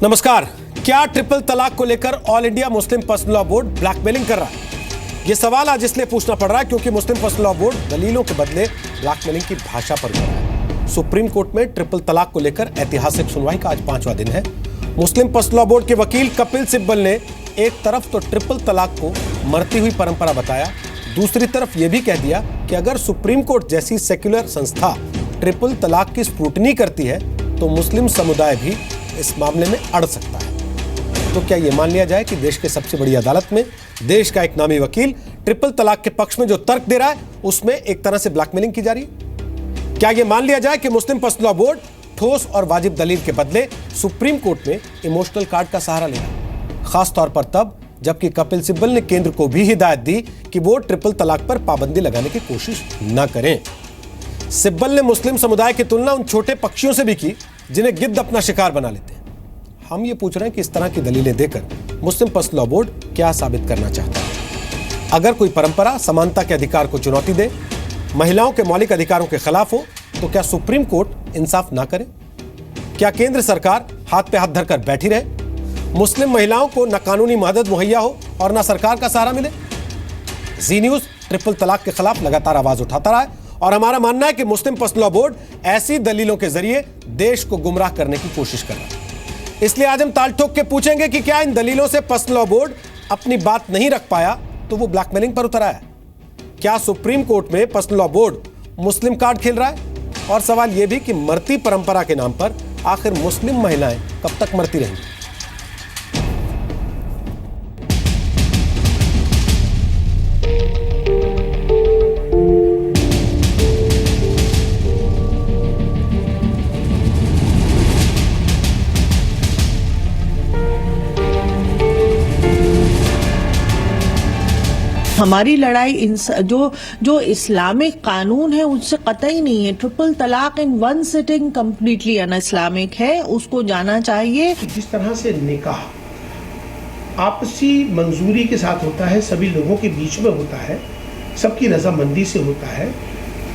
नमस्कार। क्या ट्रिपल तलाक को लेकर ऑल इंडिया मुस्लिम पर्सनल लॉ बोर्ड ब्लैकमेलिंग कर रहा है? यह सवाल आज इसलिए पूछना पड़ रहा है क्योंकि मुस्लिम पर्सनल लॉ बोर्ड दलीलों के बदले ब्लैकमेलिंग की भाषा पर कर रहा है। सुप्रीम कोर्ट में ट्रिपल तलाक को लेकर ऐतिहासिक सुनवाई का आज 5वां दिन है। मुस्लिम पर्सनल लॉ बोर्ड के वकील कपिल सिब्बल ने एक तरफ तो ट्रिपल तलाक को मरती हुई परंपरा बताया, दूसरी तरफ यह भी कह दिया कि अगर सुप्रीम कोर्ट जैसी सेक्युलर संस्था ट्रिपल तलाक की स्क्रूटनी करती है तो मुस्लिम समुदाय भी इस मामले में अड़ सकता है। तो क्या यह मान लिया जाए कि देश के सबसे बड़ी अदालत में देश का एक नामी वकील ट्रिपल तलाक के पक्ष में जो तर्क दे रहा है उसमें एक तरह से ब्लैकमेलिंग की जा रही है? क्या यह मान लिया जाए कि मुस्लिम पर्सनल लॉ बोर्ड ठोस और वाजिब दलील के बदले सुप्रीम कोर्ट में इमोशनल कार्ड का सहारा ले रहा है, खासतौर पर तब जबकि कपिल सिब्बल ने केंद्र को भी हिदायत दी कि वो ट्रिपल तलाक पर पाबंदी लगाने की कोशिश न करें। सिब्बल ने मुस्लिम समुदाय की तुलना उन छोटे पक्षियों से भी की जिन्हें गिद्ध अपना शिकार बना लेते हैं। हम ये पूछ रहे हैं कि इस तरह की दलीलें देकर मुस्लिम पर्सनल लॉ बोर्ड क्या साबित करना चाहता है? अगर कोई परंपरा समानता के अधिकार को चुनौती दे, महिलाओं के मौलिक अधिकारों के खिलाफ हो, तो क्या सुप्रीम कोर्ट इंसाफ ना करे? क्या केंद्र सरकार हाथ पे हाथ धरकर बैठी रहे? मुस्लिम महिलाओं को न कानूनी मदद मुहैया हो और न सरकार का सहारा मिले? जी न्यूज ट्रिपल तलाक के खिलाफ लगातार आवाज उठाता रहा है और हमारा मानना है कि मुस्लिम पर्सनल लॉ बोर्ड ऐसी दलीलों के जरिए देश को गुमराह करने की कोशिश कर रहा है। इसलिए आज हम ताल ठोक के पूछेंगे कि क्या इन दलीलों से पर्सनल लॉ बोर्ड अपनी बात नहीं रख पाया तो वो ब्लैकमेलिंग पर उतर आया? क्या सुप्रीम कोर्ट में पर्सनल लॉ बोर्ड मुस्लिम कार्ड खेल रहा है? और सवाल यह भी कि मरती परंपरा के नाम पर आखिर मुस्लिम महिलाएं कब तक मरती रहेंगी? हमारी लड़ाई जो इस्लामिक कानून है उससे कतई नहीं है। ट्रिपल तलाक in one sitting completely un Islamic है, उसको जाना चाहिए। जिस तरह से निकाह आपसी मंजूरी के साथ होता है, सभी लोगों के बीच में होता है, सबकी रजामंदी से होता है,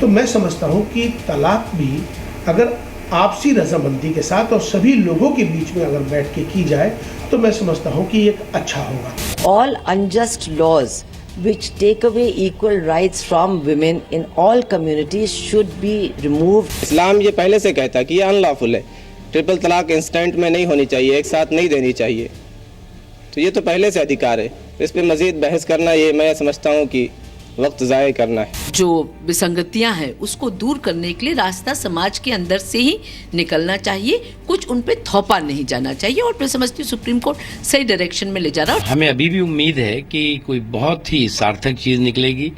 तो मैं समझता हूँ कि तलाक भी अगर आपसी रजामंदी के साथ और सभी लोगों के बीच में अगर बैठ के की जाए तो मैं समझता हूँ कि ये अच्छा होगा। All unjust laws which take away equal rights from women in all communities should be removed. इस्लाम ये पहले से कहता है कि ये अनलॉफुल है, ट्रिपल तलाक इंस्टेंट में नहीं होनी चाहिए, एक साथ नहीं देनी चाहिए, तो ये तो पहले से अधिकार है। इस पे मजीद बहस करना ये मैं समझता हूँ कि वक्त ज़ाया करना है। जो विसंगतियां हैं उसको दूर करने के लिए रास्ता समाज के अंदर से ही निकलना चाहिए, कुछ उन पे थोपा नहीं जाना चाहिए और मैं समझती हूँ सुप्रीम कोर्ट सही डायरेक्शन में ले जा रहा है। हमें अभी भी उम्मीद है कि कोई बहुत ही सार्थक चीज़ निकलेगी।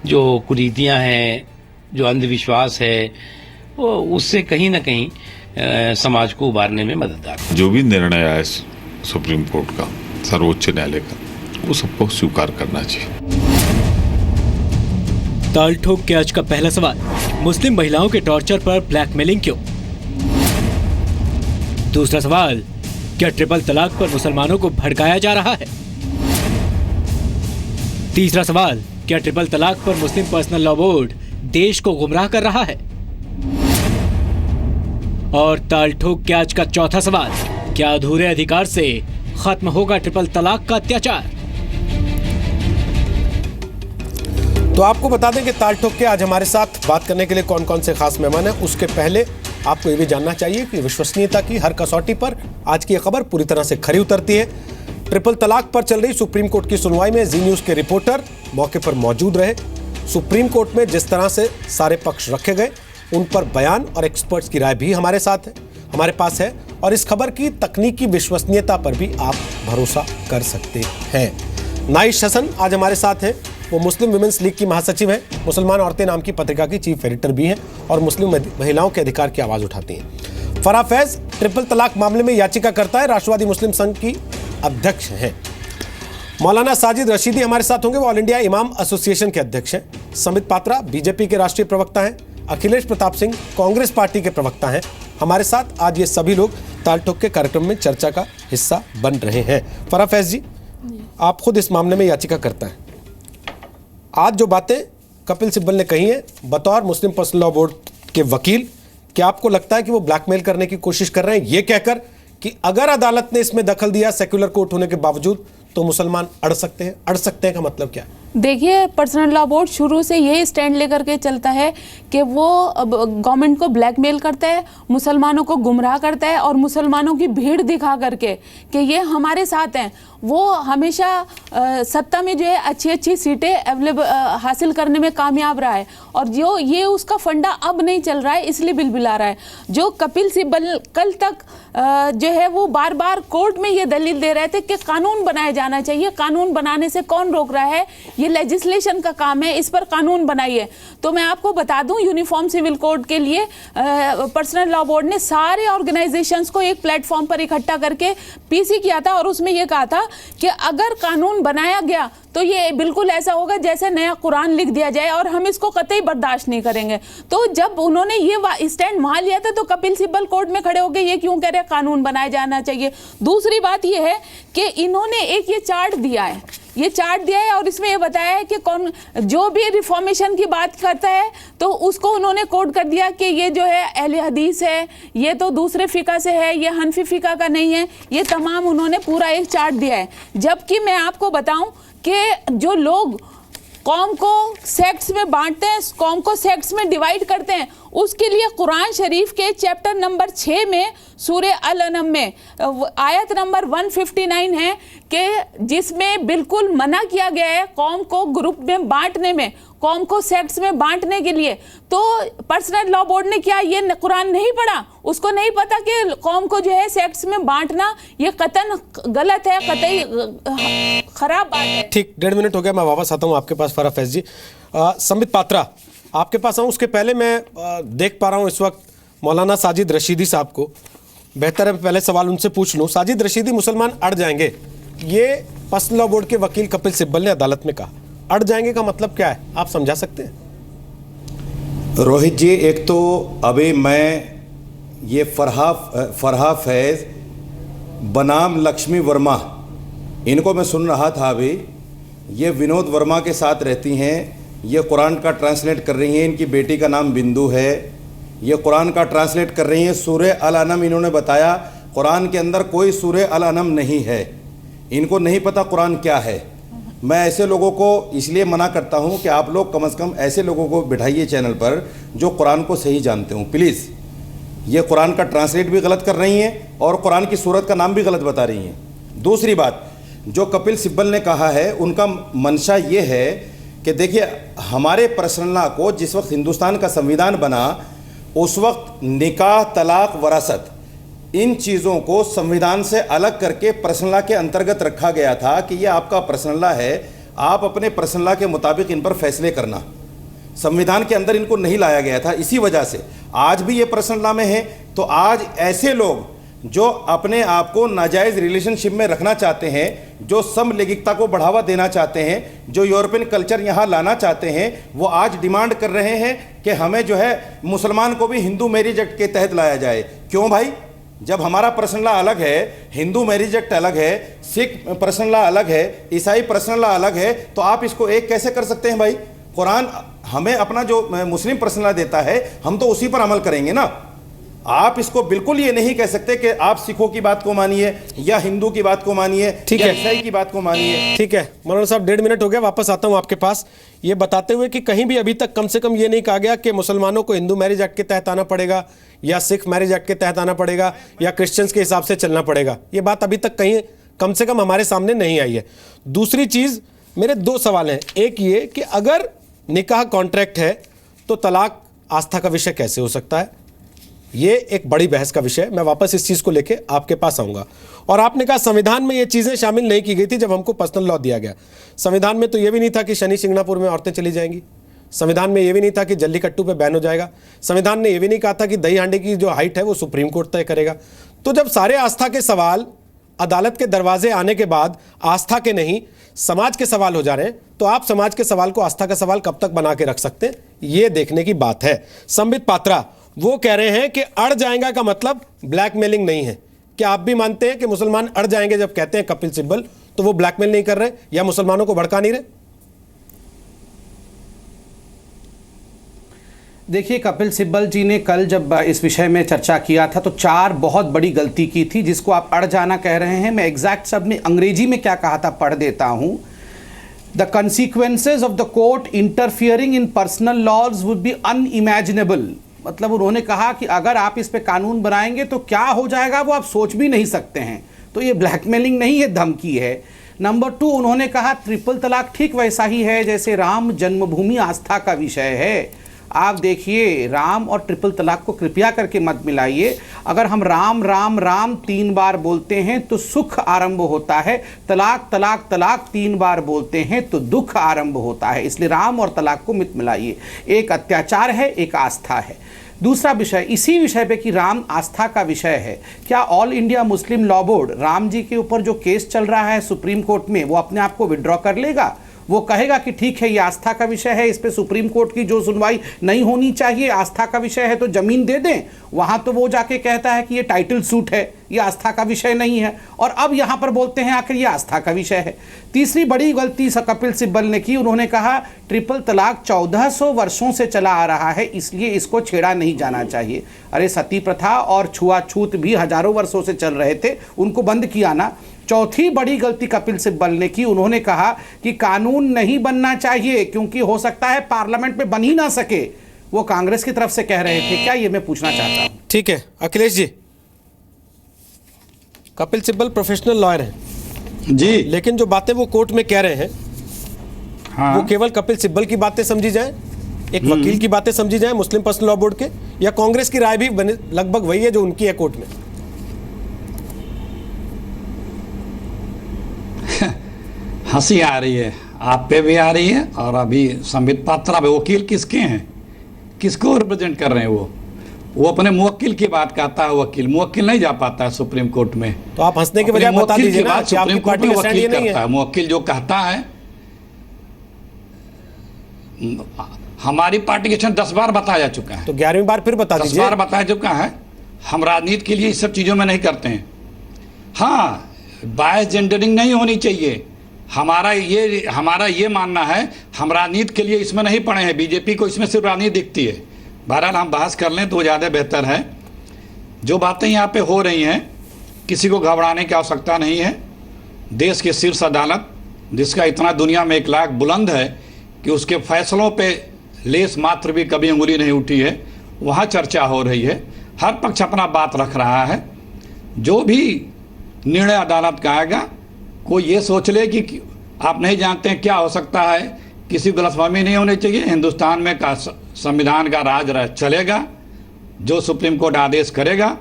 जो कुरीतियाँ हैं, जो अंधविश्वास है, वो उससे कहीं ना कहीं समाज को उबारने में मददगार। जो भी निर्णय आया सुप्रीम कोर्ट का, सर्वोच्च न्यायालय का, वो सबको स्वीकार करना चाहिए। ताल ठोक के आज का पहला सवाल, मुस्लिम महिलाओं के टॉर्चर पर ब्लैकमेलिंग क्यों? दूसरा सवाल, क्या ट्रिपल तलाक पर मुसलमानों को भड़काया जा रहा है? तीसरा सवाल, क्या ट्रिपल तलाक पर मुस्लिम पर्सनल लॉ बोर्ड देश को गुमराह कर रहा है? और ताल ठोक के आज का चौथा सवाल, क्या अधूरे अधिकार से खत्म होगा ट्रिपल तलाक का अत्याचार? तो आपको बता दें कि ताल ठोक के आज हमारे साथ बात करने के लिए कौन कौन से खास मेहमान हैं। उसके पहले आपको ये भी जानना चाहिए कि विश्वसनीयता की हर कसौटी पर आज की ये खबर पूरी तरह से खरी उतरती है। ट्रिपल तलाक पर चल रही सुप्रीम कोर्ट की सुनवाई में जी न्यूज़ के रिपोर्टर मौके पर मौजूद रहे। सुप्रीम कोर्ट में जिस तरह से सारे पक्ष रखे गए उन पर बयान और एक्सपर्ट्स की राय भी हमारे पास है और इस खबर की तकनीकी विश्वसनीयता पर भी आप भरोसा कर सकते हैं। नाइश हसन आज हमारे साथ हैं। वो मुस्लिम विमेंस लीग की महासचिव हैं, मुसलमान औरतें नाम की पत्रिका की चीफ एडिटर भी हैं और मुस्लिम महिलाओं के अधिकार की आवाज़ उठाती हैं। फराह फैज ट्रिपल तलाक मामले में याचिका करता है, राष्ट्रवादी मुस्लिम संघ की अध्यक्ष हैं। मौलाना साजिद रशीदी हमारे साथ होंगे, वो ऑल इंडिया इमाम एसोसिएशन के अध्यक्ष हैं। समित पात्रा बीजेपी के राष्ट्रीय प्रवक्ता हैं। अखिलेश प्रताप सिंह कांग्रेस पार्टी के प्रवक्ता हैं। हमारे साथ आज ये सभी लोग ताल ठोक के कार्यक्रम में चर्चा का हिस्सा बन रहे हैं। फराह फैज जी, आप खुद इस मामले में याचिका करता है, आज जो बातें कपिल सिब्बल ने कही हैं बतौर मुस्लिम पर्सनल लॉ बोर्ड के वकील, क्या आपको लगता है कि वो ब्लैकमेल करने की कोशिश कर रहे हैं ये कहकर कि अगर अदालत ने इसमें दखल दिया सेक्युलर कोर्ट होने के बावजूद तो मुसलमान अड़ सकते हैं का मतलब क्या है? देखिए, पर्सनल लॉ बोर्ड शुरू से यही स्टैंड लेकर के चलता है कि वो गवर्नमेंट को ब्लैकमेल करता है, मुसलमानों को गुमराह करता है और मुसलमानों की भीड़ दिखा करके कि ये हमारे साथ हैं। वो हमेशा सत्ता में जो है अच्छी अच्छी सीटें अवेलेबल हासिल करने में कामयाब रहा है और जो ये उसका फंडा अब नहीं चल रहा है इसलिए बिलबिला रहा है। जो कपिल सिब्बल कल तक जो है वो बार बार कोर्ट में ये दलील दे रहे थे कि कानून बनाया जाना चाहिए, कानून बनाने से कौन रोक रहा है, ये लेजिस्लेशन का काम है, इस पर कानून बनाइए। तो मैं आपको बता दूं, यूनिफॉर्म सिविल कोड के लिए पर्सनल लॉ बोर्ड ने सारे ऑर्गेनाइजेशंस को एक प्लेटफॉर्म पर इकट्ठा करके पीसी किया था और उसमें यह कहा था कि अगर कानून बनाया गया तो ये बिल्कुल ऐसा होगा जैसे नया कुरान लिख दिया जाए और हम इसको कतई बर्दाश्त नहीं करेंगे। तो जब उन्होंने ये स्टैंड वहां लिया था तो कपिल सिब्बल कोर्ट में खड़े हो गए, ये क्यों कह रहे कानून बनाया जाना चाहिए। दूसरी बात ये है कि इन्होंने एक ये चार्ट दिया है और इसमें ये बताया है कि कौन जो भी रिफॉर्मेशन की बात करता है तो उसको उन्होंने कोड कर दिया कि ये जो है अहले हदीस है, ये तो दूसरे फिका से है, ये हनफी फिका का नहीं है। ये तमाम उन्होंने पूरा एक चार्ट दिया है। जबकि मैं आपको बताऊं कि जो लोग कौम को सेक्ट्स में बांटते हैं, कौम को सेक्ट्स में डिवाइड करते हैं, उसके लिए कुरान शरीफ के चैप्टर नंबर 6 में सूरे अल-अनम में आयत नंबर 159 है कि जिसमें बिल्कुल मना किया गया है कौम को ग्रुप में बांटने में, कौम को सेक्ट्स में बांटने के लिए। तो पर्सनल लॉ बोर्ड ने क्या ये कुरान नहीं पढ़ा? उसको नहीं पता कि कौम को जो है सेक्ट्स में बांटना ये कतन गलत है, कतई खराब बात है। ठीक, 1.5 मिनट हो गया, मैं वापस आता हूं आपके पास फराह फैज जी। संबित पात्रा, आपके पास आऊं उसके पहले मैं देख पा रहा हूं इस वक्त मौलाना साजिद रशीदी साहब को। बेहतर है पहले सवाल उनसे पूछ लूं। साजिद रशीदी, मुसलमान अड़ जाएंगे, ये पर्सनल लॉ बोर्ड के वकील कपिल सिब्बल ने अदालत में कहा। अड़ जाएंगे का मतलब क्या है, आप समझा सकते हैं? रोहित जी, एक तो अभी मैं ये फराह फैज बनाम लक्ष्मी वर्मा, इनको मैं सुन रहा था अभी। ये विनोद वर्मा के साथ रहती हैं, ये कुरान का ट्रांसलेट कर रही हैं, इनकी बेटी का नाम बिंदु है, ये कुरान का ट्रांसलेट कर रही हैं। सूरे अल-अनम इन्होंने बताया कुरान के अंदर कोई सूरे अल-अनम नहीं है, इनको नहीं पता कुरान क्या है। मैं ऐसे लोगों को इसलिए मना करता हूं कि आप लोग कम से कम ऐसे लोगों को बिठाइए चैनल पर जो कुरान को सही जानते हों प्लीज़। ये कुरान का ट्रांसलेट भी गलत कर रही हैं और कुरान की सूरत का नाम भी गलत बता रही हैं। दूसरी बात, जो कपिल सिब्बल ने कहा है उनका मंशा ये है कि देखिए, हमारे पर्सनल लॉ को जिस वक्त हिंदुस्तान का संविधान बना उस वक्त निकाह, तलाक, वरासत, इन चीज़ों को संविधान से अलग करके पर्सनल लॉ के अंतर्गत रखा गया था कि ये आपका पर्सनल लॉ है, आप अपने पर्सनल लॉ के मुताबिक इन पर फैसले करना। संविधान के अंदर इनको नहीं लाया गया था, इसी वजह से आज भी ये पर्सनल लॉ में है। तो आज ऐसे लोग जो अपने आप को नाजायज़ रिलेशनशिप में रखना चाहते हैं, जो समलैंगिकता को बढ़ावा देना चाहते हैं, जो यूरोपियन कल्चर यहाँ लाना चाहते हैं, वो आज डिमांड कर रहे हैं कि हमें जो है मुसलमान को भी हिंदू मैरिज एक्ट के तहत लाया जाए। क्यों भाई? जब हमारा पर्सनल लॉ अलग है, हिंदू मैरिज एक्ट अलग है, सिख पर्सनल लॉ अलग है, ईसाई पर्सनल लॉ अलग है, तो आप इसको एक कैसे कर सकते हैं भाई? कुरान हमें अपना जो मुस्लिम पर्सनल लॉ देता है हम तो उसी पर अमल करेंगे ना। आप इसको बिल्कुल ये नहीं कह सकते कि आप सिखों की बात को मानिए या हिंदू की बात को मानिए या ईसाई की बात को मानिए। ठीक है मौलाना साहब, 1.5 मिनट हो गया, वापस आता हूं आपके पास ये बताते हुए कि कहीं भी अभी तक कम से कम ये नहीं कहा गया कि मुसलमानों को हिंदू मैरिज एक्ट के तहत आना पड़ेगा या सिख मैरिज एक्ट के तहत आना पड़ेगा या क्रिश्चियंस के हिसाब से चलना पड़ेगा। ये बात अभी तक कहीं कम से कम हमारे सामने नहीं आई है। दूसरी चीज, मेरे 2 सवाल हैं। एक ये कि अगर निकाह कॉन्ट्रैक्ट है तो तलाक आस्था का विषय कैसे हो सकता है? ये एक बड़ी बहस का विषय है। मैं वापस इस चीज को लेके आपके पास आऊंगा। और आपने कहा संविधान में ये चीजें शामिल नहीं की गई थी जब हमको पर्सनल लॉ दिया गया। संविधान में तो ये भी नहीं था कि शनि शिंगणापुर में औरतें चली जाएंगी। संविधान में ये भी नहीं था कि जल्लीकट्टू पे बैन हो जाएगा। संविधान ने यह भी नहीं कहा था कि दही हांडे की जो हाइट है वो सुप्रीम कोर्ट तय करेगा। तो जब सारे आस्था के सवाल अदालत के दरवाजे आने के बाद आस्था के नहीं समाज के सवाल हो जा रहे हैं, तो आप समाज के सवाल को आस्था का सवाल कब तक बना के रख सकते हैं, ये देखने की बात है। संबित पात्रा वो कह रहे हैं कि अड़ जाएगा का मतलब ब्लैकमेलिंग नहीं है। क्या आप भी मानते हैं कि मुसलमान अड़ जाएंगे जब कहते हैं कपिल सिब्बल, तो वो ब्लैकमेल नहीं कर रहे या मुसलमानों को भड़का नहीं रहे? देखिए, कपिल सिब्बल जी ने कल जब इस विषय में चर्चा किया था तो 4 बहुत बड़ी गलती की थी, जिसको आप अड़ जाना कह रहे हैं। मैं एग्जैक्ट शब्द में अंग्रेजी में क्या कहा था पढ़ देता हूं। The consequences of the court interfering in personal laws would be unimaginable. मतलब उन्होंने कहा कि अगर आप इस पे कानून बनाएंगे तो क्या हो जाएगा वो आप सोच भी नहीं सकते हैं। तो ये ब्लैकमेलिंग नहीं है, धमकी है। नंबर 2, उन्होंने कहा ट्रिपल तलाक ठीक वैसा ही है जैसे राम जन्मभूमि आस्था का विषय है। आप देखिए, राम और ट्रिपल तलाक को कृपया करके मत मिलाइए। अगर हम राम राम राम 3 बार बोलते हैं तो सुख आरंभ होता है, तलाक तलाक तलाक 3 बार बोलते हैं तो दुख आरंभ होता है। इसलिए राम और तलाक को मत मिलाइए। एक अत्याचार है, एक आस्था है। दूसरा विषय, इसी विषय पे कि राम आस्था का विषय है, क्या All India Muslim Law Board Ram ji के ऊपर जो केस चल रहा है सुप्रीम कोर्ट में, वो अपने आप को विड्रॉ कर लेगा? वो कहेगा कि ठीक है, ये आस्था का विषय है, इस पे सुप्रीम कोर्ट की जो सुनवाई नहीं होनी चाहिए, आस्था का विषय है तो जमीन दे दें? वहां तो वो जाके कहता है कि ये टाइटल सूट है, ये आस्था का विषय नहीं है, और अब यहां पर बोलते हैं आखिर ये आस्था का विषय है। तीसरी बड़ी गलती कपिल सिब्बल ने की, उन्होंने कहा ट्रिपल तलाक 1400 वर्षों से चला आ रहा है, इसलिए इसको छेड़ा नहीं जाना चाहिए। अरे सती प्रथा और छुआछूत भी हजारों वर्षों से चल रहे थे, उनको बंद किया ना। चौथी बड़ी गलती कपिल सिब्बल ने की, उन्होंने कहा कि कानून नहीं बनना चाहिए क्योंकि हो सकता है पार्लियामेंट में बन ही ना सके। वो कांग्रेस की तरफ से कह रहे थे, क्या ये मैं पूछना चाहता हूं। ठीक है अखिलेश जी, कपिल सिब्बल प्रोफेशनल लॉयर हैं जी, लेकिन जो बातें वो कोर्ट में कह रहे हैं वो केवल कपिल सिब्बल की बातें समझी जाए, एक वकील की बातें समझी जाए मुस्लिम पर्सनल लॉ बोर्ड के, या कांग्रेस की राय भी लगभग वही है जो उनकी है कोर्ट में? हंसी आ रही है, आप पे भी आ रही है, और अभी संबित पात्रा पे वकील किसके हैं, किसको रिप्रेजेंट कर रहे हैं? वो अपने मुवक्किल की बात कहता है। वकील मुवक्किल नहीं जा पाता है सुप्रीम कोर्ट में। तो आप हंसने के बजाय बता दीजिए ना कि आपकी पार्टी का स्टैंड ये नहीं है। मुवक्किल जो कहता है, हमारी पार्टी के स्टैंड 10 बार बताया जा चुका है, तो 11वीं बार फिर बता दीजिए। 10 बार बताया चुका है। हम राजनीति के लिए इस सब चीजों में नहीं करते हैं। हाँ, बायस जेंडरिंग नहीं होनी चाहिए। हमारा ये मानना है, हम राजनीति के लिए इसमें नहीं पड़े हैं। बीजेपी को इसमें सिर्फ राजनीति दिखती है। बहरहाल हम बहस कर लें तो ज़्यादा बेहतर है। जो बातें यहाँ पे हो रही हैं, किसी को घबराने की आवश्यकता नहीं है। देश की शीर्ष अदालत, जिसका इतना दुनिया में इकलाक बुलंद है कि उसके फैसलों पे लेस मात्र भी कभी उंगली नहीं उठी है, वहाँ चर्चा हो रही है। हर पक्ष अपना बात रख रहा है। जो भी निर्णय अदालत का आएगा, कोई ये सोच ले कि आप नहीं जानते हैं क्या हो सकता है, किसी गलतफहमी नहीं होनी चाहिए। हिंदुस्तान में का संविधान का राज चलेगा। जो सुप्रीम कोर्ट आदेश करेगा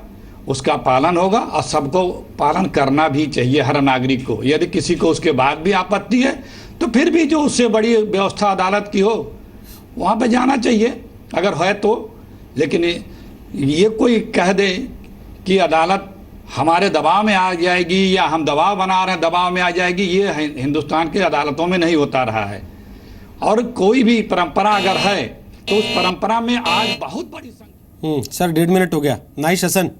उसका पालन होगा, और सबको पालन करना भी चाहिए, हर नागरिक को। यदि किसी को उसके बाद भी आपत्ति है तो फिर भी जो उससे बड़ी व्यवस्था अदालत की हो वहाँ पे जाना चाहिए, अगर है तो। लेकिन ये कोई कह दे कि अदालत हमारे दबाव में आ जाएगी या हम दबाव बना रहे हैं दबाव में आ जाएगी, ये हिंदुस्तान के अदालतों में नहीं होता रहा है। और कोई भी परंपरा अगर है तो उस परंपरा में आज बहुत बड़ी सर 1.5 मिनट हो गया। नाइश हसन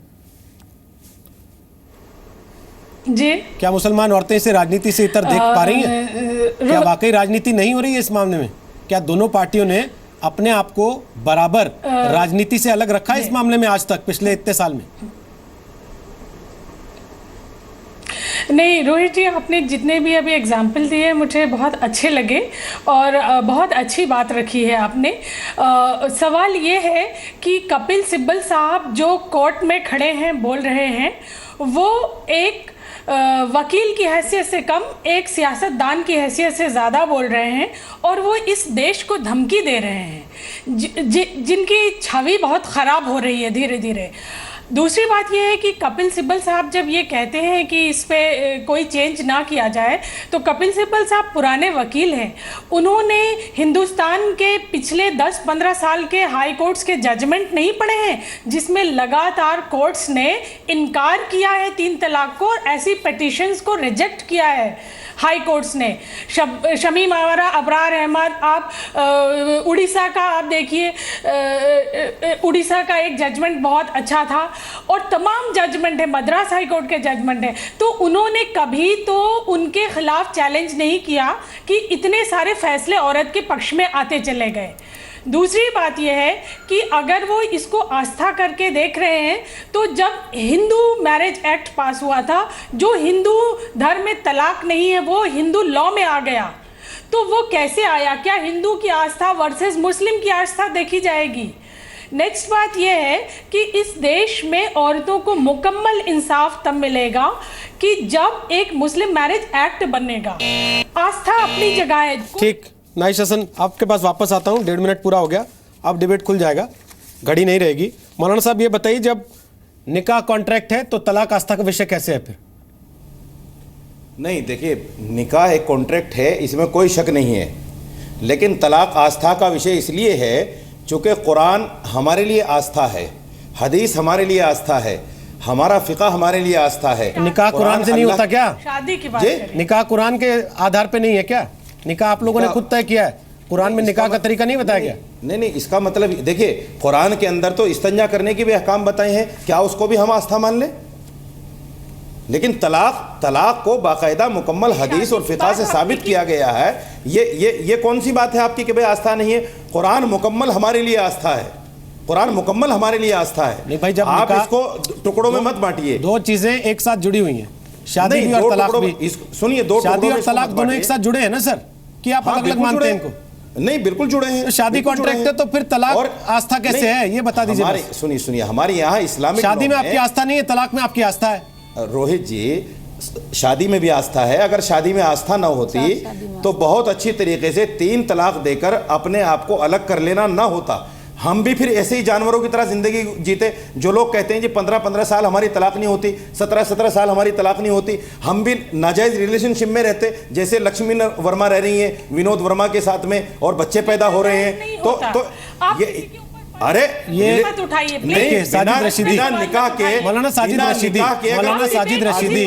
जी, क्या मुसलमान औरतें इसे राजनीति से इतर देख पा रही हैं? क्या वाकई राजनीति नहीं हो रही है इस मामले में? क्या दोनों पार्टियों ने अपने आप को बराबर राजनीति से अलग रखा है इस मामले में आज तक, पिछले इतने साल में? नहीं रोहित जी, आपने जितने भी अभी एग्जाम्पल दिए मुझे बहुत अच्छे लगे और बहुत अच्छी बात रखी है आपने। सवाल ये है कि कपिल सिब्बल साहब जो कोर्ट में खड़े हैं, बोल रहे हैं, वो एक वकील की हैसियत से कम एक सियासतदान की हैसियत से ज़्यादा बोल रहे हैं, और वो इस देश को धमकी दे रहे हैं, जिनकी छवि बहुत ख़राब हो रही है धीरे धीरे। दूसरी बात यह है कि कपिल सिब्बल साहब जब ये कहते हैं कि इस पे कोई चेंज ना किया जाए, तो कपिल सिब्बल साहब पुराने वकील हैं। उन्होंने हिंदुस्तान के पिछले 10-15 साल के हाई कोर्ट्स के जजमेंट नहीं पढ़े हैं, जिसमें लगातार कोर्ट्स ने इनकार किया है 3 तलाक को, और ऐसी पिटिशंस को रिजेक्ट किया है हाई कोर्ट्स ने। शमीम आवारा, अबरार अहमद, आप उड़ीसा का आप देखिए, उड़ीसा का एक जजमेंट बहुत अच्छा था और तमाम जजमेंट है, मद्रास हाई कोर्ट के जजमेंट है, तो उन्होंने कभी तो उनके खिलाफ चैलेंज नहीं किया कि इतने सारे फैसले औरत के पक्ष में आते चले गए। दूसरी बात यह है कि अगर वो इसको आस्था करके देख रहे हैं, तो जब हिंदू मैरिज एक्ट पास हुआ था, जो हिंदू धर्म में तलाक नहीं है वो हिंदू लॉ में आ गया, तो वो कैसे आया? क्या हिंदू की आस्था वर्सेस मुस्लिम की आस्था देखी जाएगी? नेक्स्ट बात यह है कि इस देश में औरतों को मुकम्मल इंसाफ तब मिलेगा कि जब एक मुस्लिम मैरिज एक्ट बनेगा। आस्था अपनी जगह है। ठीक, नाइस हसन, आपके पास वापस आता हूं। 1.5 मिनट पूरा हो गया, अब डिबेट खुल जाएगा, घड़ी नहीं रहेगी। मौलाना साहब ये बताइए, जब निकाह कॉन्ट्रैक्ट है तो तलाक आस्था का विषय कैसे है फिर? नहीं, देखिए, निकाह एक कॉन्ट्रैक्ट है, इसमें कोई शक नहीं है, लेकिन तलाक आस्था का विषय इसलिए है चूँकि कुरान हमारे लिए आस्था है, हदीस हमारे लिए आस्था है, हमारा फिक़ह हमारे लिए आस्था है। निकाह कुरान से नहीं होता क्या? शादी की बात करें। निकाह कुरान के आधार पे नहीं है क्या? निकाह आप लोगों ने खुद तय किया है, कुरान में निकाह का तरीका नहीं बताया गया? नहीं, इसका मतलब देखिए, कुरान के अंदर तो इस्तंजा करने के भी अहकाम बताए हैं, क्या उसको भी हम आस्था मान लें? लेकिन तलाक को बाकायदा मुकम्मल हदीस और फिक़ह से साबित किया गया है। ये कौन सी बात है आपकी कि भाई आस्था नहीं है? कुरान मुकम्मल हमारे लिए आस्था है, कुरान मुकम्मल हमारे लिए आस्था है। नहीं भाई, जब आप इसको टुकड़ों में मत बांटिए। दो चीजें एक साथ जुड़ी हुई हैं, शादी भी और तलाक भी। सुनिए, दो शादी और तलाक दोनों एक साथ जुड़े हैं ना सर, कि आप अलग अलग मानते हैं इनको? नहीं, बिल्कुल जुड़े हैं। तो शादी कॉन्ट्रैक्ट है तो फिर तलाक और आस्था कैसे है, ये बता दीजिए। सुनिए, हमारे यहाँ इस्लामिक शादी में आपकी आस्था नहीं है, तलाक में आपकी आस्था है। रोहित जी, शादी में भी आस्था है। अगर शादी में आस्था ना होती तो बहुत अच्छी तरीके से 3 तलाक देकर अपने आप को अलग कर लेना ना होता। हम भी फिर ऐसे ही जानवरों की तरह जिंदगी जीते। जो लोग कहते हैं जी 15-15 साल हमारी तलाक नहीं होती, 17-17 साल हमारी तलाक नहीं होती, हम भी नाजायज रिलेशनशिप में रहते, जैसे लक्ष्मी वर्मा रह रही हैं विनोद वर्मा के साथ में और बच्चे पैदा हो रहे हैं। तो ये अरे ये मत उठाइए नहीं, साजिद रशीदी, निकाह के मौलाना साजिद रशीदी, मौलाना साजिद रशीदी,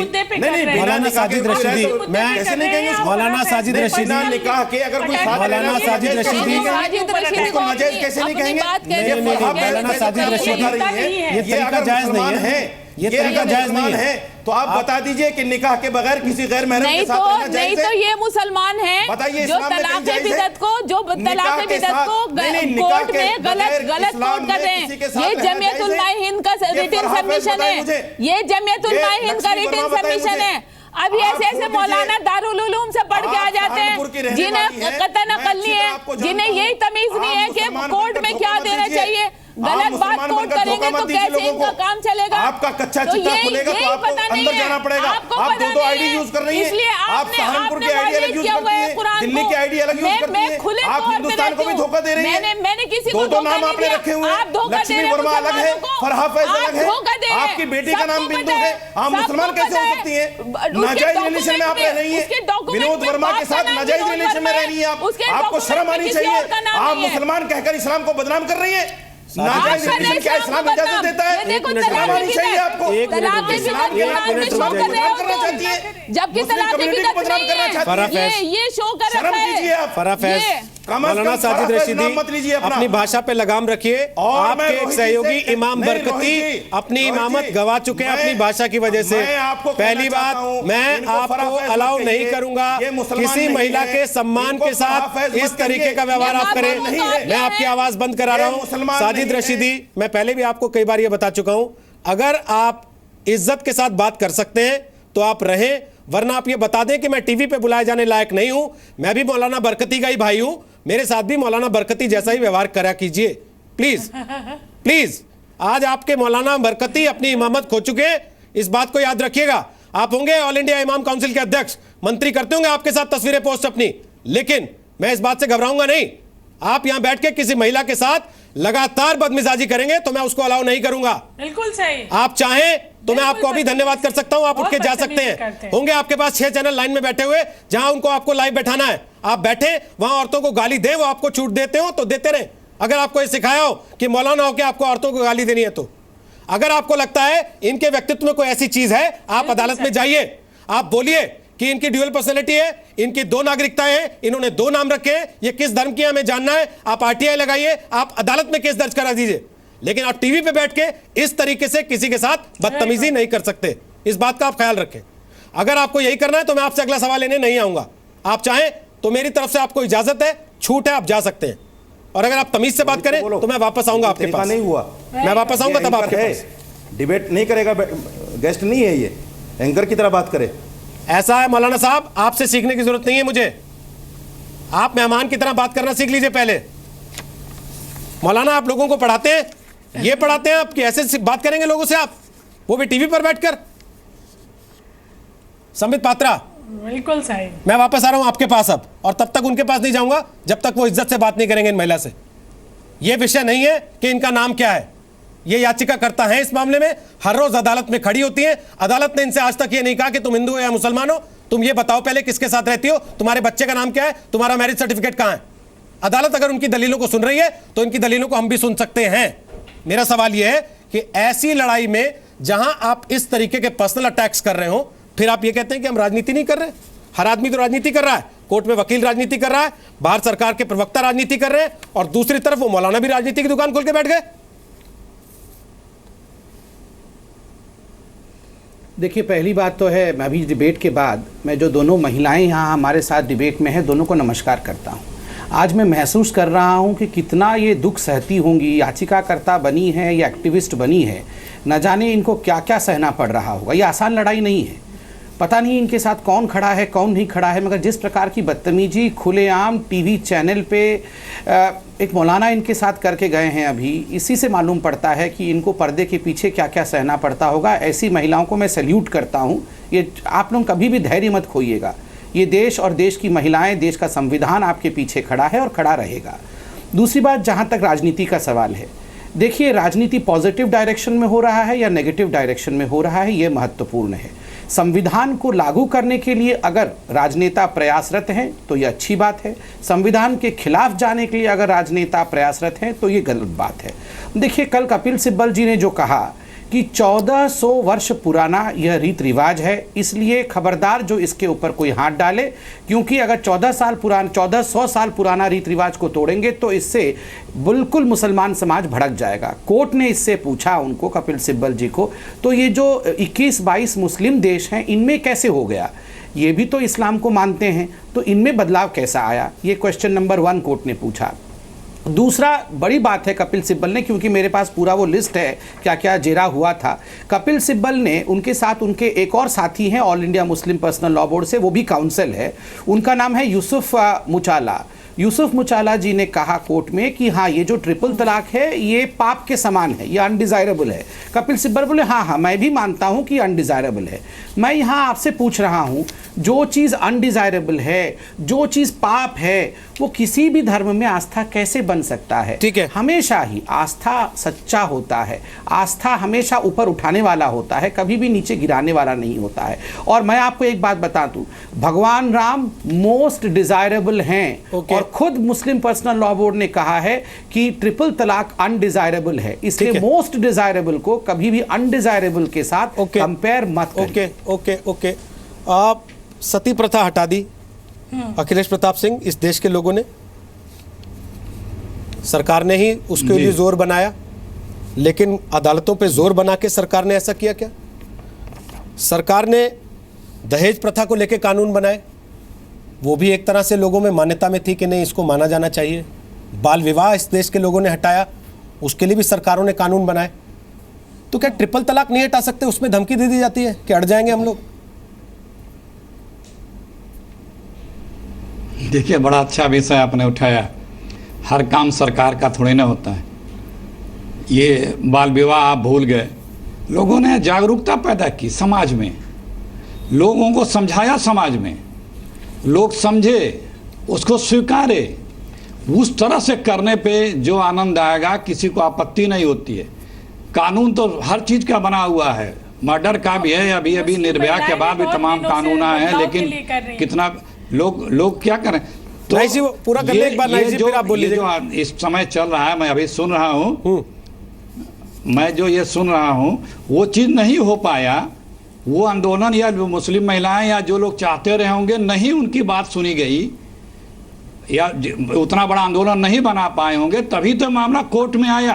मौलाना साजिद रशीदी, मैं कैसे नहीं कहेंगे मौलाना साजिद रशीदी, निकाह के अगर कोई मौलाना साजिद रशीदी, उसको नाजायज कैसे नहीं कहेंगे? मौलाना साजिद रशीदी, ये तरीका जायज नहीं है, ये तरीका जायज नहीं है। तो आप बता दीजिए कि निकाह के बगैर किसी गैर महरम के साथ रहना जायज है? नहीं तो ये मुसलमान हैं जो तलाक़ बिदअत को कोर्ट में गलत कोट कर रहे हैं। ये जमीयत उलमा हिंद का रिटन सबमिशन है, ये जमीयत उलमा हिंद का रिटन सबमिशन है। अभी ऐसे मौलाना दारुल उलूम से पढ़ के आ जाते हैं जिन्हें कतई नकल नहीं है, जिन्हें यही तमीज नहीं है कि कोर्ट में क्या देना चाहिए। गलत बात कोट करेंगे तो कैसे इनका काम चलेगा? आपका कच्चा चिट्ठा खुलेगा तो आपको अंदर जाना पड़ेगा। आप दो आईडी यूज कर रही हैं, आप सहारनपुर की आईडी अलग यूज करती हैं, दिल्ली की आईडी अलग यूज करती हैं, आप हिंदुस्तान को भी धोखा दे रही हैं। मैंने किसी को दो नाम आपने रखे हुए हैं, लक्ष्मी वर्मा अलग है, फरहा फैज अलग है, आपकी बेटी का नाम बिंदु है। आप मुसलमान कैसे हो सकती हैं? नाजायज रिलेशन में आप रह रही हैं, विनोद वर्मा के साथ नाजायज रिलेशन में रह रही हैं आप। आपको शर्म आनी चाहिए। आप मुसलमान कहकर इस्लाम को बदनाम कर रही हैं। नाजायज रिलेशन क्या इस्लाम इजाजत देता है? शर्म आनी चाहिए आपको। जबकि तलाक की बिदअत नहीं है, ये शो कर रहा है। फरहा फैज, मौलाना साजिद रशीदी, अपनी भाषा पे लगाम रखिए। आपके एक सहयोगी इमाम बरकती अपनी इमामत गवा चुके हैं अपनी भाषा की वजह से। पहली बात, मैं आपको अलाउ नहीं करूंगा किसी महिला के सम्मान के साथ इस तरीके का व्यवहार आप करें। मैं आपकी आवाज बंद करा रहा हूं। साजिद रशीदी, मैं पहले भी आपको कई बार ये बता चुका हूं, अगर आप इज्जत के साथ बात कर सकते हैं तो आप रहें, वरना आप ये बता दें कि मैं टीवी पे बुलाए जाने लायक नहीं हूं। मैं भी मौलाना बरकती का ही भाई हूं, मेरे साथ भी मौलाना बरकती जैसा ही व्यवहार करा कीजिए प्लीज प्लीज। आज आपके मौलाना बरकती अपनी इमामत खो चुके हैं, इस बात को याद रखिएगा। आप होंगे ऑल इंडिया इमाम काउंसिल के अध्यक्ष, मंत्री करते होंगे आपके साथ तस्वीरें पोस्ट अपनी, लेकिन मैं इस बात से घबराऊंगा नहीं। आप यहां बैठ के किसी महिला के साथ लगातार बदमिजाजी करेंगे तो मैं उसको अलाउ नहीं करूंगा। बिल्कुल सही। आप चाहें तो मैं आपको अभी धन्यवाद कर सकता हूं, आप उठ के जा सकते हैं। होंगे आपके पास 6 चैनल लाइन में बैठे हुए, जहां उनको आपको लाइव बैठाना है, आप बैठे वहां औरतों को गाली दें, वो आपको छूट देते हो तो देते रहे। अगर आपको ये सिखाया हो कि मौलाना हो के आपको औरतों को गाली देनी है, तो अगर आपको लगता है इनके व्यक्तित्व में कोई ऐसी चीज है, आप अदालत में जाइए, आप बोलिए कि इनकी ड्यूअल पर्सनैलिटी है, इनकी 2 नागरिकताएं हैं, इन्होंने 2 नाम रखे हैं, ये किस धर्म की हमें जानना है। आप आरटीआई लगाइए, आप अदालत में केस दर्ज करा दीजिए। लेकिन आप टीवी पे बैठ के इस तरीके से किसी के साथ बदतमीजी नहीं कर सकते। इस बात का आप ख्याल रखें। अगर आपको यही करना है तो मैं आपसे अगला सवाल लेने नहीं आऊंगा। आप चाहें तो मेरी तरफ से आपको इजाजत है, छूट है, आप जा सकते हैं। और अगर आप तमीज से बात करें तो मैं वापस आऊंगा आपके पास। नहीं हुआ, मैं वापस आऊंगा तब आपके पास। डिबेट नहीं करेगा, गेस्ट नहीं है, ये एंकर की तरह बात करे। ऐसा है मौलाना साहब, आपसे सीखने की जरूरत नहीं है मुझे। आप मेहमान की तरह बात करना सीख लीजिए पहले। मौलाना आप लोगों को पढ़ाते हैं, ये पढ़ाते हैं आप कि ऐसे बात करेंगे लोगों से आप, वो भी टीवी पर बैठकर। संबित पात्रा, बिल्कुल सही। मैं वापस आ रहा हूं आपके पास अब, और तब तक उनके पास नहीं जाऊंगा जब तक वो इज्जत से बात नहीं करेंगे इन महिला से। ये विषय नहीं है कि इनका नाम क्या है। ये याचिका करता है इस मामले में, हर रोज अदालत में खड़ी होती है। अदालत ने इनसे आज तक ये नहीं कहा कि तुम हिंदू हो या मुसलमान हो, तुम ये बताओ पहले किसके साथ रहती हो, तुम्हारे बच्चे का नाम क्या है, तुम्हारा मैरिज सर्टिफिकेट कहां है। अदालत अगर उनकी दलीलों को सुन रही है तो इनकी दलीलों को हम भी सुन सकते हैं। मेरा सवाल यह है कि ऐसी लड़ाई में जहां आप इस तरीके के पर्सनल अटैक्स कर रहे हो, फिर आप ये कहते हैं कि हम राजनीति नहीं कर रहे। हर आदमी तो राजनीति कर रहा है, कोर्ट में वकील राजनीति कर रहा है, बाहर सरकार के प्रवक्ता राजनीति कर रहे हैं, और दूसरी तरफ वो मौलाना भी राजनीति की दुकान खोल के बैठ गए। देखिए, पहली बात तो है, मैं अभी डिबेट के बाद मैं जो दोनों महिलाएं यहाँ हमारे साथ डिबेट में हैं, दोनों को नमस्कार करता हूँ। आज मैं महसूस कर रहा हूँ कि कितना ये दुख सहती होंगी, याचिकाकर्ता बनी है या एक्टिविस्ट बनी है, न जाने इनको क्या क्या सहना पड़ रहा होगा। ये आसान लड़ाई नहीं है, पता नहीं इनके साथ कौन खड़ा है कौन नहीं खड़ा है, मगर जिस प्रकार की बदतमीजी खुलेआम टीवी चैनल पे एक मौलाना इनके साथ करके गए हैं अभी, इसी से मालूम पड़ता है कि इनको पर्दे के पीछे क्या क्या सहना पड़ता होगा। ऐसी महिलाओं को मैं सैल्यूट करता हूँ। ये आप लोग कभी भी धैर्य मत खोइएगा। ये देश और देश की महिलाएं, देश का संविधान आपके पीछे खड़ा है और खड़ा रहेगा। दूसरी बात, जहाँ तक राजनीति का सवाल है, देखिए, राजनीति पॉजिटिव डायरेक्शन में हो रहा है या नेगेटिव डायरेक्शन में हो रहा है, ये महत्वपूर्ण है। संविधान को लागू करने के लिए अगर राजनेता प्रयासरत हैं तो ये अच्छी बात है। संविधान के खिलाफ जाने के लिए अगर राजनेता प्रयासरत हैं तो ये गलत बात है। देखिए, कल कपिल सिब्बल जी ने जो कहा कि 1400 वर्ष पुराना यह रीत रिवाज है, इसलिए खबरदार जो इसके ऊपर कोई हाथ डाले, क्योंकि अगर 1400 साल पुराना रीत रिवाज को तोड़ेंगे तो इससे बिल्कुल मुसलमान समाज भड़क जाएगा। कोर्ट ने इससे पूछा उनको, कपिल सिब्बल जी को, तो ये जो 21-22 मुस्लिम देश हैं, इनमें कैसे हो गया? ये भी तो इस्लाम को मानते हैं, तो इनमें बदलाव कैसा आया? ये क्वेश्चन नंबर 1 कोर्ट ने पूछा। दूसरा बड़ी बात है कपिल सिब्बल ने, क्योंकि मेरे पास पूरा वो लिस्ट है क्या क्या जेरा हुआ था। कपिल सिब्बल ने, उनके साथ उनके एक और साथी हैं ऑल इंडिया मुस्लिम पर्सनल लॉ बोर्ड से, वो भी काउंसिल है, उनका नाम है यूसुफ मुचाला। यूसुफ मुचाला जी ने कहा कोर्ट में कि हाँ, ये जो ट्रिपल तलाक है ये पाप के समान है, ये अनडिजायरेबल है। कपिल सिब्बल बोले हाँ, मैं भी मानता हूँ कि अनडिजायरेबल है। मैं यहाँ आपसे पूछ रहा हूँ, जो चीज़ अनडिजायरेबल है, जो चीज़ पाप है, वो किसी भी धर्म में आस्था कैसे बन सकता है? ठीक है, हमेशा ही आस्था सच्चा होता है, आस्था हमेशा ऊपर उठाने वाला होता है, कभी भी नीचे गिराने वाला नहीं होता है। और मैं आपको एक बात बता दूं, भगवान राम मोस्ट डिजायरेबल हैं, और खुद मुस्लिम पर्सनल लॉ बोर्ड ने कहा है कि ट्रिपल तलाक अनडिजायरेबल है, इसलिए मोस्ट डिजायरेबल को कभी भी अनडिजायरेबल के साथ कंपेयर मत करिए। ओके, आप सती प्रथा हटा दी अखिलेश प्रताप सिंह, इस देश के लोगों ने, सरकार ने ही उसके लिए जोर बनाया, लेकिन अदालतों पे जोर बना के सरकार ने ऐसा किया क्या? सरकार ने दहेज प्रथा को लेके कानून बनाए, वो भी एक तरह से लोगों में मान्यता में थी कि नहीं, इसको माना जाना चाहिए। बाल विवाह इस देश के लोगों ने हटाया, उसके लिए भी सरकारों ने कानून बनाए। तो क्या ट्रिपल तलाक नहीं हटा सकते? उसमें धमकी दे दी जाती है कि अड़ जाएंगे हम लोग। देखिए, बड़ा अच्छा विषय आपने उठाया। हर काम सरकार का थोड़ी ना होता है। ये बाल विवाह आप भूल गए, लोगों ने जागरूकता पैदा की समाज में, लोगों को समझाया, समाज में लोग समझे, उसको स्वीकारे। उस तरह से करने पे जो आनंद आएगा, किसी को आपत्ति नहीं होती है। कानून तो हर चीज़ का बना हुआ है, मर्डर का भी है, अभी निर्भया के बाद भी तमाम कानून आए हैं, लेकिन कितना लोग क्या करें? तो जी, वो पूरा करने एक बार ये जो इस समय चल रहा है, मैं अभी सुन रहा हूँ, मैं जो ये सुन रहा हूँ, वो चीज़ नहीं हो पाया। वो आंदोलन या मुस्लिम महिलाएं या जो लोग चाहते रहे होंगे, नहीं उनकी बात सुनी गई, या उतना बड़ा आंदोलन नहीं बना पाए होंगे, तभी तो मामला कोर्ट में आया।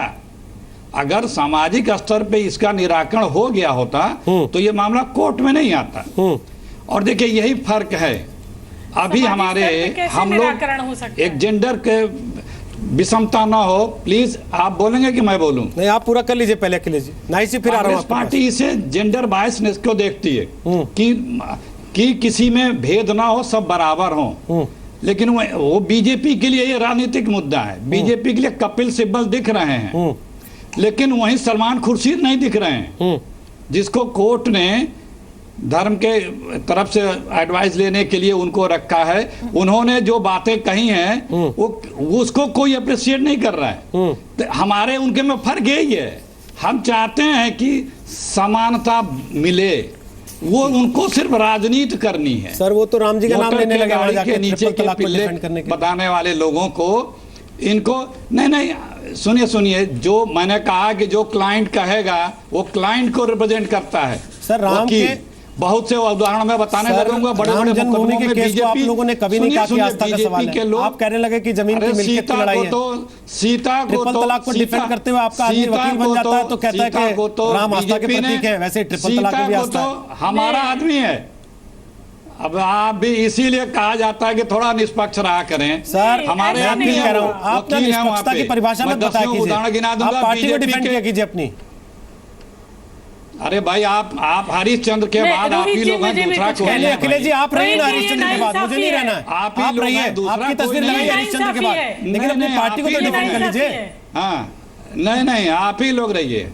अगर सामाजिक स्तर पे इसका निराकरण हो गया होता तो ये मामला कोर्ट में नहीं आता। और देखिए यही फर्क है अभी हमारे हम लोग एक जेंडर के विषमता ना हो। प्लीज आप बोलेंगे कि मैं बोलूं? नहीं, आप पूरा कर लीजिए पहले अखिलेश जी। नहीं से फिर आ रहा हूं। पार्टी इसे जेंडर बायसनेस को देखती है कि किसी में भेद ना हो, सब बराबर हो। लेकिन वो बीजेपी के लिए ये राजनीतिक मुद्दा है। बीजेपी के लिए कपिल सिब्बल दिख रहे हैं, लेकिन वहीं सलमान खुर्शीद नहीं दिख रहे हैं, जिसको कोर्ट ने धर्म के तरफ से एडवाइस लेने के लिए उनको रखा है। उन्होंने जो बातें कही हैं वो उसको कोई अप्रिशिएट नहीं कर रहा है। तो हमारे उनके में फर्क यही है, हम चाहते हैं कि समानता मिले, वो उनको सिर्फ राजनीति करनी है। सर वो तो राम जी का नाम लेने लगे वहां जाके, के नीचे के पिल्ले बताने वाले लोगों को इनको नहीं सुनिए, जो मैंने कहा कि जो क्लाइंट कहेगा वो क्लाइंट को रिप्रेजेंट करता है। सर राम के बहुत से उदाहरण मैं बताने लगूंगा। बड़े-बड़े मुकदमों में बीजेपी, आप लोगों ने कभी नहीं कहा कि आस्था का सवाल है। आप कहने लगे कि जमीन की मिल्कियत की लड़ाई है। सीता को ट्रिपल तलाक को डिफेंड करते हुए आपका आदमी वकील बन जाता है तो कहता है कि राम आस्था के प्रतीक है, वैसे ट्रिपल तलाक की भी आस्था है। हमारा आदमी है। अब आप भी इसीलिए कहा जाता है कि थोड़ा निष्पक्ष रहा करें। सर हमारे आदमी कह रहा हूं, आप निष्पक्षता की परिभाषा मत बताया कीजिए, आप पार्टी को डिफेंड किया कीजिए अपनी। अरे भाई आप हरिश्चंद्र के बाद आप ही लोग हैं, दूसरा कोई नहीं। अखिलेश जी आप रहिए ना हरिश्चंद्र के बाद, मुझे नहीं रहना है। आप रहिए, आपकी तस्वीर लगाइए हरिश्चंद्र के बाद, लेकिन अपनी पार्टी को तो डिफेंड कर लीजिए। हाँ नहीं आप ही लोग रहिए।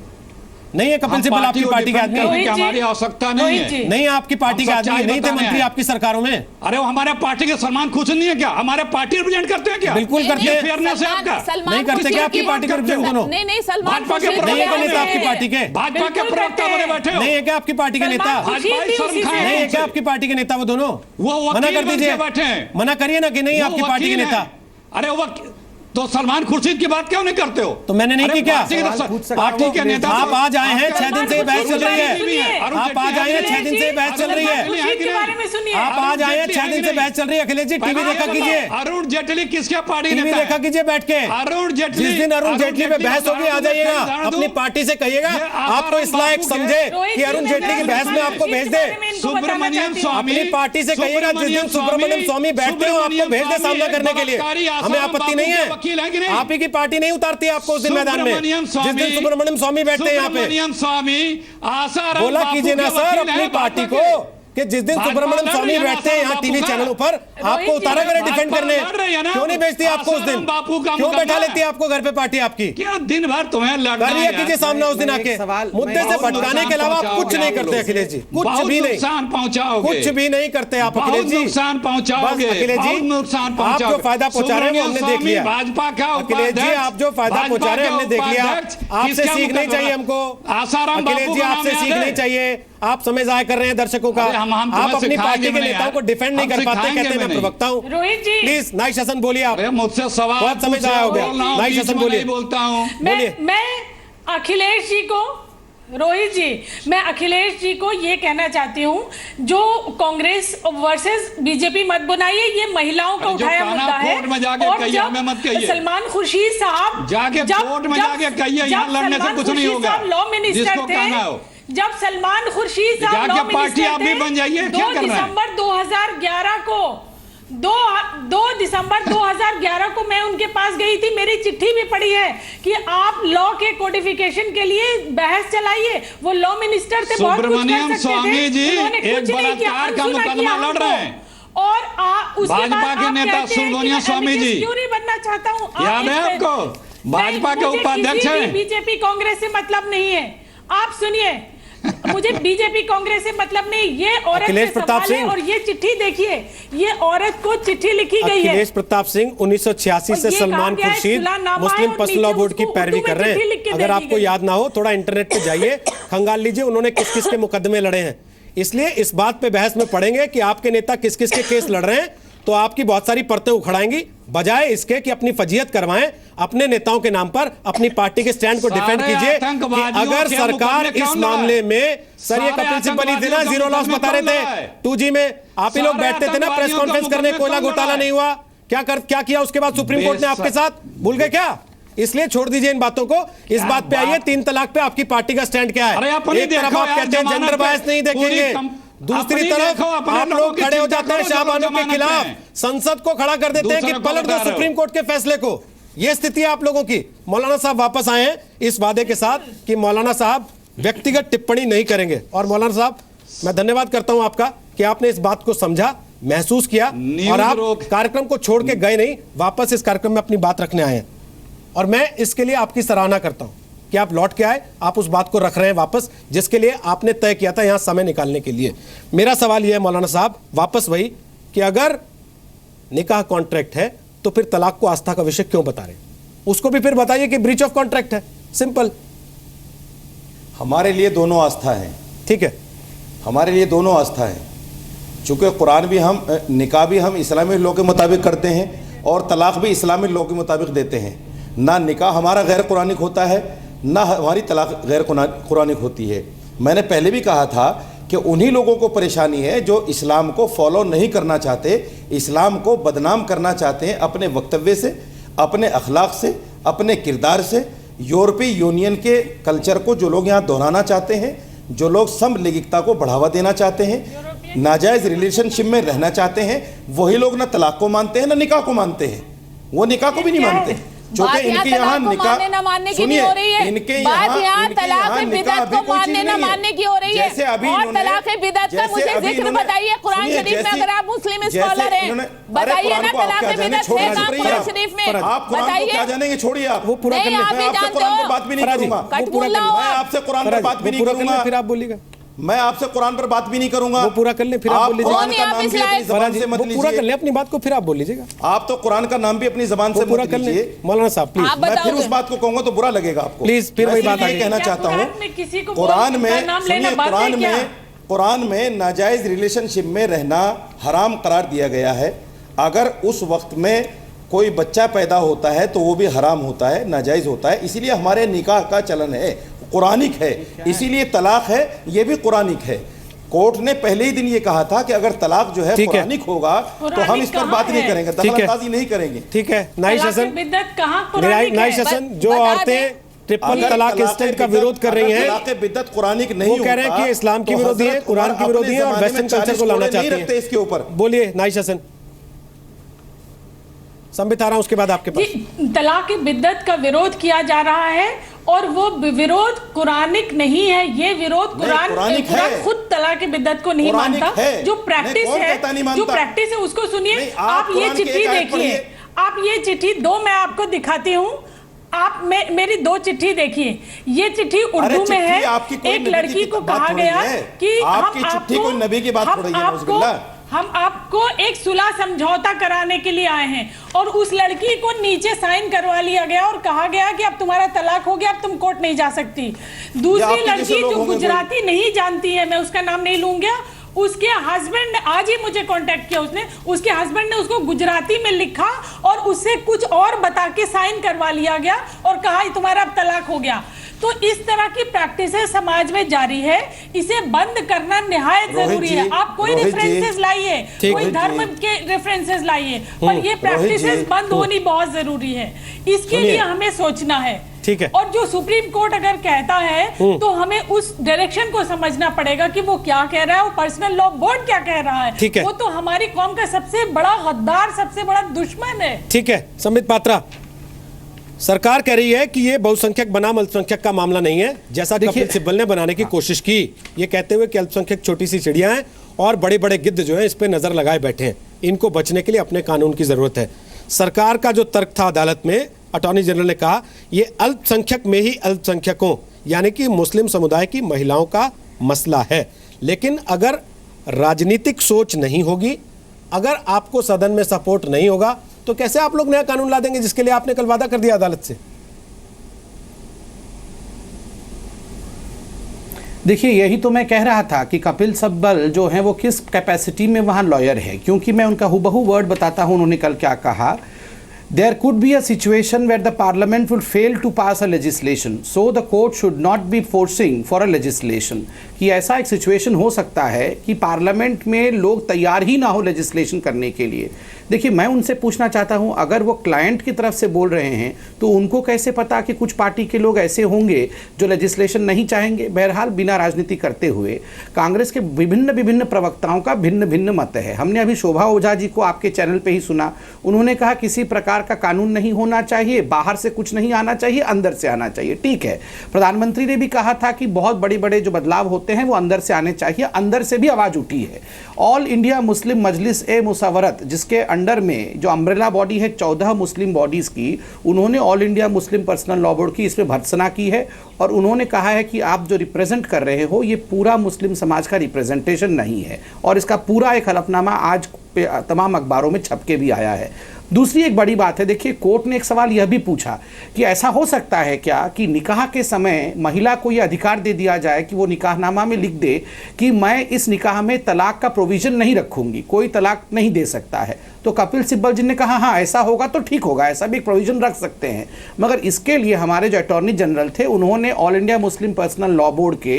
नहीं है कपिल सिब्बल आपकी पार्टी के आदमी, हमारी आवश्यकता नहीं है। नहीं आपकी पार्टी के आदमी नहीं थे मंत्री आपकी सरकारों में। अरे वो हमारे पार्टी के सलमान खुर्शीद नहीं है क्या? हमारे पार्टी रिप्रेजेंट करते हैं क्या? बिल्कुल करते हैं। फेयरनेस है आपका? नहीं करते क्या आपकी पार्टी के रिप्रेजेंट दोनों? नहीं सलमान भाजपा के नहीं है नेता आपकी पार्टी के? भाजपा के प्रवक्ता बने बैठे हो? नहीं है क्या आपकी पार्टी के नेता? नहीं है क्या आपकी पार्टी के नेता वो दोनों? वो मना कर दीजिए, मना करिए ना कि नहीं आपकी पार्टी के नेता। अरे वो तो सलमान खुर्शीद की बात क्यों नहीं करते हो? तो मैंने नहीं की क्या? पार्टी के नेता आप आज आए हैं, 6 दिन से बहस चल रही है। आप आज आए हैं, 6 दिन से बहस चल रही है। आप आज आए हैं, 6 दिन से बहस चल रही है। अखिलेश जी टीवी देखा कीजिए। अरुण जेटली किसके पार्टी टीवी देखा कीजिए बैठ के। अरुण जेटली, जिस दिन अरुण जेटली पे बहस होगी आ जाइएगा, अपनी पार्टी से कहिएगा आपको इस लायक समझे कि अरुण जेटली की बहस में आपको भेज दे। सुब्रमण्यम स्वामी, अपनी पार्टी से कहिएगा जिस दिन सुब्रमण्यम स्वामी बैठते हो आपको भेज दे सामना करने के लिए। हमें आपत्ति नहीं है। आप की पार्टी नहीं उतारती आपको उस दिन मैदान में जिस दिन सुब्रमण्यम स्वामी बैठते हैं यहाँ पे। सुब्रमण्यम स्वामी आसाराम बोला कीजिए ना सर अपनी पार्टी को कि जिस दिन सुब्रमण्यम स्वामी बैठते हैं यहाँ टीवी चैनलों पर आपको उतारा करे डिफेंड करने। क्यों नहीं भेजती आपको उस दिन? क्यों बैठा लेती है आपको घर पे पार्टी आपकी? क्या दिन भर तुम्हें लड़ना है? कीजिए सामना उस दिन आके। मुद्दे से भटकाने के अलावा आप कुछ नहीं करते अखिलेश जी, कुछ भी नहीं। नुकसान पहुंचाओगे, कुछ भी नहीं करते आप अखिलेश जी। नुकसान पहुंचाओगे अखिलेश जी, नुकसान आप जो फायदा पहुंचा रहे हैं हमने देख लिया। भाजपा का अखिलेश जी आप जो फायदा पहुंचा रहे हैं हमने देख लिया। आपसे सीख नहीं चाहिए हमको अखिलेश जी, आपसे सीख नहीं चाहिए। आप समय जाया कर रहे हैं दर्शकों का। आप अपनी पार्टी के नेताओं को डिफेंड नहीं कर पाते, कहते हैं मैं प्रवक्ता हूं। रोहित जी प्लीज नाइक शासन बोलिए आप। मुझसे सवाल बहुत समय जाया हो गया। नाइक शासन बोलिए। बोलता हूं मैं अखिलेश जी को, रोहित जी मैं अखिलेश जी को ये कहना चाहती हूँ, जो कांग्रेस वर्सेस बीजेपी मत बनाइए, ये महिलाओं का उठाया मुद्दा है। और जब सलमान खुर्शीद साहब जाके कोर्ट में जाके कहिए यहाँ लड़ने से कुछ नहीं होगा। लॉ मिनिस्टर थे, जब सलमान खुर्शीद साहब लॉ मिनिस्टर थे, 2 दिसंबर 2011 को 2 दिसंबर 2011 को मैं उनके पास गई थी। मेरी चिट्ठी भी पड़ी है कि आप लॉ के कोडिफिकेशन के लिए बहस चलाइए। वो लॉ मिनिस्टर थे, बहुत कुछ कर सकते थे, जी उन्होंने कुछ नहीं किया, का मुकदमा लड़ रहे हैं। और उसके भाजपा के नेता सुब्रमण्यम स्वामी जी, क्यों नहीं बनना चाहता हूँ, याद है आपको? भाजपा के उपाध्यक्ष हैं। बीजेपी कांग्रेस से मतलब नहीं है। आप सुनिए, मुझे बीजेपी कांग्रेस से मतलब नहीं। ये औरत के सवाल है और ये चिट्ठी देखिए, ये औरत को चिट्ठी लिखी गई है। अखिलेश प्रताप सिंह 1986 से सलमान खुर्शीद मुस्लिम पर्सनल लॉ बोर्ड की पैरवी कर रहे हैं। अगर आपको याद ना हो थोड़ा इंटरनेट पे जाइए, खंगाल लीजिए उन्होंने किस किस के मुकदमे लड़े हैं। इसलिए इस बात पे बहस में पड़ेंगे कि आपके नेता किस किस के केस लड़ रहे हैं, तो आपकी बहुत सारी परतें उखड़ाएंगी, बजाय इसके कि अपनी फजीयत करवाएं। अपने नेताओं के नाम पर अपनी पार्टी के स्टैंड को डिफेंड कीजिए। अगर सरकार इस मामले में, सर ये कपिल सिब्बल थे ना, जीरो लॉस बता रहे थे 2G में, आप ही लोग बैठते थे ना प्रेस कॉन्फ्रेंस करने, कोयला घोटाला नहीं हुआ, क्या किया उसके बाद सुप्रीम कोर्ट ने आपके साथ? भूल गए क्या? इसलिए छोड़ दीजिए इन बातों को, इस बात पे आइए। 3 तलाक पे आपकी पार्टी का स्टैंड क्या है? एक तरफ आप कहते हैं जेंडर बायस नहीं देखेंगे, दूसरी तरफ आप लोग खड़े हो जाते हैं शाहबानो के खिलाफ, संसद को खड़ा कर देते हैं कि पलट दो सुप्रीम कोर्ट के फैसले को। यह स्थिति है आप लोगों की। मौलाना साहब वापस आए हैं इस वादे के साथ कि मौलाना साहब व्यक्तिगत टिप्पणी नहीं करेंगे। और मौलाना साहब, मैं धन्यवाद करता हूं आपका कि आपने इस बात को समझा, महसूस किया और आप कार्यक्रम को छोड़ के गए नहीं, वापस इस कार्यक्रम में अपनी बात रखने आए हैं। और मैं इसके लिए आपकी सराहना करता हूं कि आप लौट के आए, आप उस बात को रख रहे हैं वापस जिसके लिए आपने तय किया था यहां समय निकालने के लिए। मेरा सवाल यह है मौलाना साहब, वापस वही कि अगर निकाह कॉन्ट्रैक्ट है तो फिर तलाक को आस्था का विषय क्यों बता रहे? उसको भी फिर बताइए कि ब्रीच ऑफ कॉन्ट्रैक्ट है, सिंपल। हमारे लिए दोनों आस्था है। ठीक है, हमारे लिए दोनों आस्था है। चूंकि कुरान भी हम निकाह भी हम इस्लामी लॉ के मुताबिक करते हैं और तलाक भी इस्लामी लॉ के मुताबिक देते हैं। ना निकाह हमारा गैर कुरानिक होता है, ना हमारी तलाक गैर कुरानिक होती है। मैंने पहले भी कहा था कि उन्हीं लोगों को परेशानी है जो इस्लाम को फॉलो नहीं करना चाहते, इस्लाम को बदनाम करना चाहते हैं अपने वक्तव्य से, अपने अखलाक से, अपने किरदार से। यूरोपीय यूनियन के कल्चर को जो लोग यहाँ दोहराना चाहते हैं, जो लोग समलैंगिकता को बढ़ावा देना चाहते हैं, नाजायज़ रिलेशनशिप में रहना चाहते हैं, वही लोग ना तलाक को मानते हैं ना निकाह को मानते हैं। वो निकाह को भी नहीं मानते, क्योंकि इनके यहाँ निकाह, सुनिए, इनके यहाँ तलाक बिदअत को मानने न मानने की हो रही है। जैसे अभी और तलाक बिदअत का मुझे जिक्र बताइए कुरान शरीफ में, अगर आप मुस्लिम स्कॉलर हैं बताइए ना तलाक बिदअत है कहां कुरान शरीफ में? आप कुरान को क्या जानेंगे, छोड़िए आप। वो पूरा कर ले, मैं आपसे कुरान पर बात भी नहीं करूंगा, मैं आपसे कुरान पर बात भी नहीं करूंगा, फिर आप बोलिएगा। मैं आपसे कुरान पर बात भी नहीं करूंगा। वो पूरा कर ले, फिर आप बोल लीजिए। कुरान का नाम भी अपनी ज़बान से मत लीजिए। पूरा कर ले अपनी बात को, फिर आप बोल लीजिएगा। आप तो कुरान का नाम भी अपनी ज़बान से मत लीजिए। मौलाना साहब प्लीज, मैं फिर उस बात को कहूंगा तो बुरा लगेगा आपको। प्लीज फिर वही बात कहना चाहता हूँ, कुरान में नाजायज रिलेशनशिप में रहना हराम करार दिया गया है। अगर उस वक्त में कोई बच्चा पैदा होता है तो वो भी हराम होता है, नाजायज होता है। इसीलिए हमारे निकाह का चलन है, कुरानिक है। इसीलिए तलाक है, ये भी कुरानिक है। कोर्ट ने पहले ही दिन ये कहा था कि अगर तलाक जो है कुरानिक होगा तो हम इस पर बात नहीं करेंगे, दखलअंदाजी नहीं करेंगे। ठीक है, नाइश हसन, जो औरतें ट्रिपल तलाक इंस्टेंट का विरोध कर रही हैं, तलाक बिद्दत कुरानिक नहीं, वो कह रहे हैं कि इस्लाम की विरोधी है, कुरान की विरोधी है और वेस्टर्न कल्चर को लाना चाहते हैं इसके ऊपर। बोलिए नाइश हसन, संबित आ रहा हूं उसके बाद आपके पास। तलाक बिद्दत का विरोध किया जा रहा है और वो विरोध कुरानिक नहीं है। ये विरोध कुरान खुद तलाक बिद्दत को नहीं मानता। जो प्रैक्टिस है उसको सुनिए। आप ये चिट्ठी देखिए, आप ये चिट्ठी दो मैं आपको दिखाती हूँ। आप मेरी 2 चिट्ठी देखिए। ये चिट्ठी उर्दू में है। एक लड़की को कहा गया कि हम आपको एक सुलह समझौता कराने के लिए आए हैं और उस लड़की को नीचे साइन करवा लिया गया और कहा गया कि अब तुम्हारा तलाक हो गया, अब तुम कोर्ट नहीं जा सकती। दूसरी लड़की जो गुजराती नहीं जानती है, मैं उसका नाम नहीं लूंगा, उसके हस्बैंड ने आज ही मुझे कांटेक्ट किया, उसके हस्बैंड ने उसको गुजराती में लिखा और उससे कुछ और बता के साइन करवा लिया गया और कहा तुम्हारा अब तलाक हो गया। तो इस तरह की प्रैक्टिसेस समाज में जारी है, इसे बंद करना निहायत जरूरी है। आप कोई रेफरेंसेस लाइए, कोई धर्म के रेफरेंसेस लाइए, पर ये प्रैक्टिसेस बंद होनी बहुत जरूरी है। इसके लिए हमें सोचना है। ठीक है। और जो सुप्रीम कोर्ट अगर कहता है तो हमें उस डायरेक्शन को समझना पड़ेगा कि वो क्या कह रहा है और पर्सनल लॉ बोर्ड क्या कह रहा है। ठीक है। वो तो हमारी कौम का सबसे बड़ा गद्दार, सबसे बड़ा दुश्मन है। ठीक है, संबित पात्रा, सरकार कह रही है कि ये बहुसंख्यक बनाम अल्पसंख्यक का मामला नहीं है, जैसा कपिल सिब्बल ने बनाने की कोशिश की, ये कहते हुए कि अल्पसंख्यक छोटी सी चिड़िया हैं और बड़े बड़े गिद्ध जो है इस पे नजर लगाए बैठे हैं, इनको बचने के लिए अपने कानून की जरूरत है। सरकार का जो तर्क था अदालत में, अटॉर्नी जनरल ने कहा ये अल्पसंख्यक में ही अल्पसंख्यकों यानी कि मुस्लिम समुदाय की महिलाओं का मसला है। लेकिन अगर राजनीतिक सोच नहीं होगी, अगर आपको सदन में सपोर्ट नहीं होगा, तो कैसे आप लोग नया कानून ला देंगे जिसके लिए आपने कल वादा कर दिया अदालत से? देखिए, यही तो मैं कह रहा था कि कपिल सिब्बल जो हैं वो किस कैपेसिटी में वहाँ लॉयर है, क्योंकि मैं उनका हुबहू वर्ड बताता हूँ उन्होंने कल क्या कहा। There could be a situation where the parliament will fail to pass a legislation, so the court should not be forcing for a legislation. कि ऐसा एक सिचुएशन हो सकता है कि पार्लियामेंट में लोग तैयार ही ना हो लेजिस्लेशन करने के लिए। देखिए, मैं उनसे पूछना चाहता हूं, अगर वो क्लाइंट की तरफ से बोल रहे हैं तो उनको कैसे पता कि कुछ पार्टी के लोग ऐसे होंगे जो लेजिस्लेशन नहीं चाहेंगे। बहरहाल, बिना राजनीति करते हुए कांग्रेस के विभिन्न प्रवक्ताओं का भिन्न भिन्न मत है। हमने अभी शोभा ओझा जी को आपके चैनल पे ही सुना, उन्होंने कहा किसी प्रकार का कानून नहीं होना चाहिए, बाहर से कुछ नहीं आना चाहिए, अंदर से आना चाहिए। ठीक है, प्रधानमंत्री ने भी कहा था कि बहुत बड़े बड़े जो बदलाव होते हैं वो अंदर से आने चाहिए, अंदर से भी आवाज उठी है। ऑल इंडिया मुस्लिम मजलिस ए मुसावरत, जिसके अंडर में जो अम्ब्रेला बॉडी है 14 मुस्लिम बॉडीज की, उन्होंने ऑल इंडिया मुस्लिम पर्सनल लॉ बोर्ड की इसमें भर्त्सना की है और उन्होंने कहा है कि आप जो रिप्रेजेंट कर रहे हो ये पूरा मुस्लिम समाज का रिप्रेजेंटेशन नहीं है, और इसका पूरा एक हलफनामा आज तमाम अखबारों में छप के भी आया है। दूसरी एक बड़ी बात है, देखिए, कोर्ट ने एक सवाल यह भी पूछा कि ऐसा हो सकता है क्या कि निकाह के समय महिला को यह अधिकार दे दिया जाए कि वो निकाहनामा में लिख दे कि मैं इस निकाह में तलाक का प्रोविजन नहीं रखूंगी, कोई तलाक नहीं दे सकता है। तो कपिल सिब्बल जी ने कहा हाँ, ऐसा होगा तो ठीक होगा, ऐसा भी एक प्रोविजन रख सकते हैं, मगर इसके लिए हमारे जो अटॉर्नी जनरल थे उन्होंने ऑल इंडिया मुस्लिम पर्सनल लॉ बोर्ड के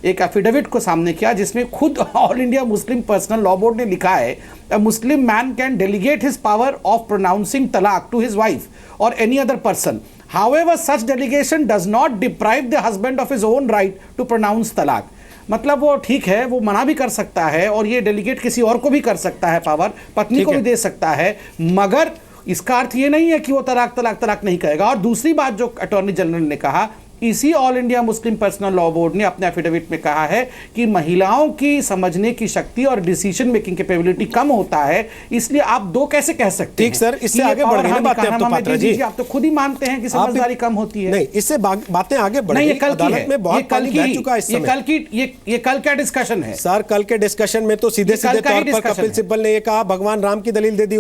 एक एफिडेविट को सामने किया जिसमें खुद ऑल इंडिया मुस्लिम पर्सनल लॉ बोर्ड ने लिखा है, a Muslim man can delegate his power of pronouncing talaq to his wife or any other person. However, such delegation does not deprive the husband of his own right to pronounce talaq. मतलब वो ठीक है, वो मना भी कर सकता है और ये डेलीगेट किसी और को भी कर सकता है, पावर पत्नी को भी दे सकता है, मगर इसका अर्थ ये नहीं है कि वो तलाक नहीं कहेगा। और दूसरी बात जो अटॉर्नी जनरल ने कहा, इसी ऑल इंडिया मुस्लिम पर्सनल लॉ बोर्ड ने अपने एफिडेविट में कहा है कि महिलाओं की समझने की शक्ति और डिसीजन मेकिंग कैपेबिलिटी कम होता है, इसलिए आप दो कैसे कह सकते हैं। ठीक सर, इससे आगे बढ़ रही है बातें अब तो पात्रा जी, आप तो खुद ही मानते हैं कि समझदारी कम होती है। नहीं, इससे बातें आगे बढ़ रही है, अदालत में बहुत पानी बह चुका है इस समय। ये कल का डिस्कशन है सर, कल के डिस्कशन में तो सीधे तौर पर कपिल सिब्बल ने ये कहा, भगवान राम की दलील दे दी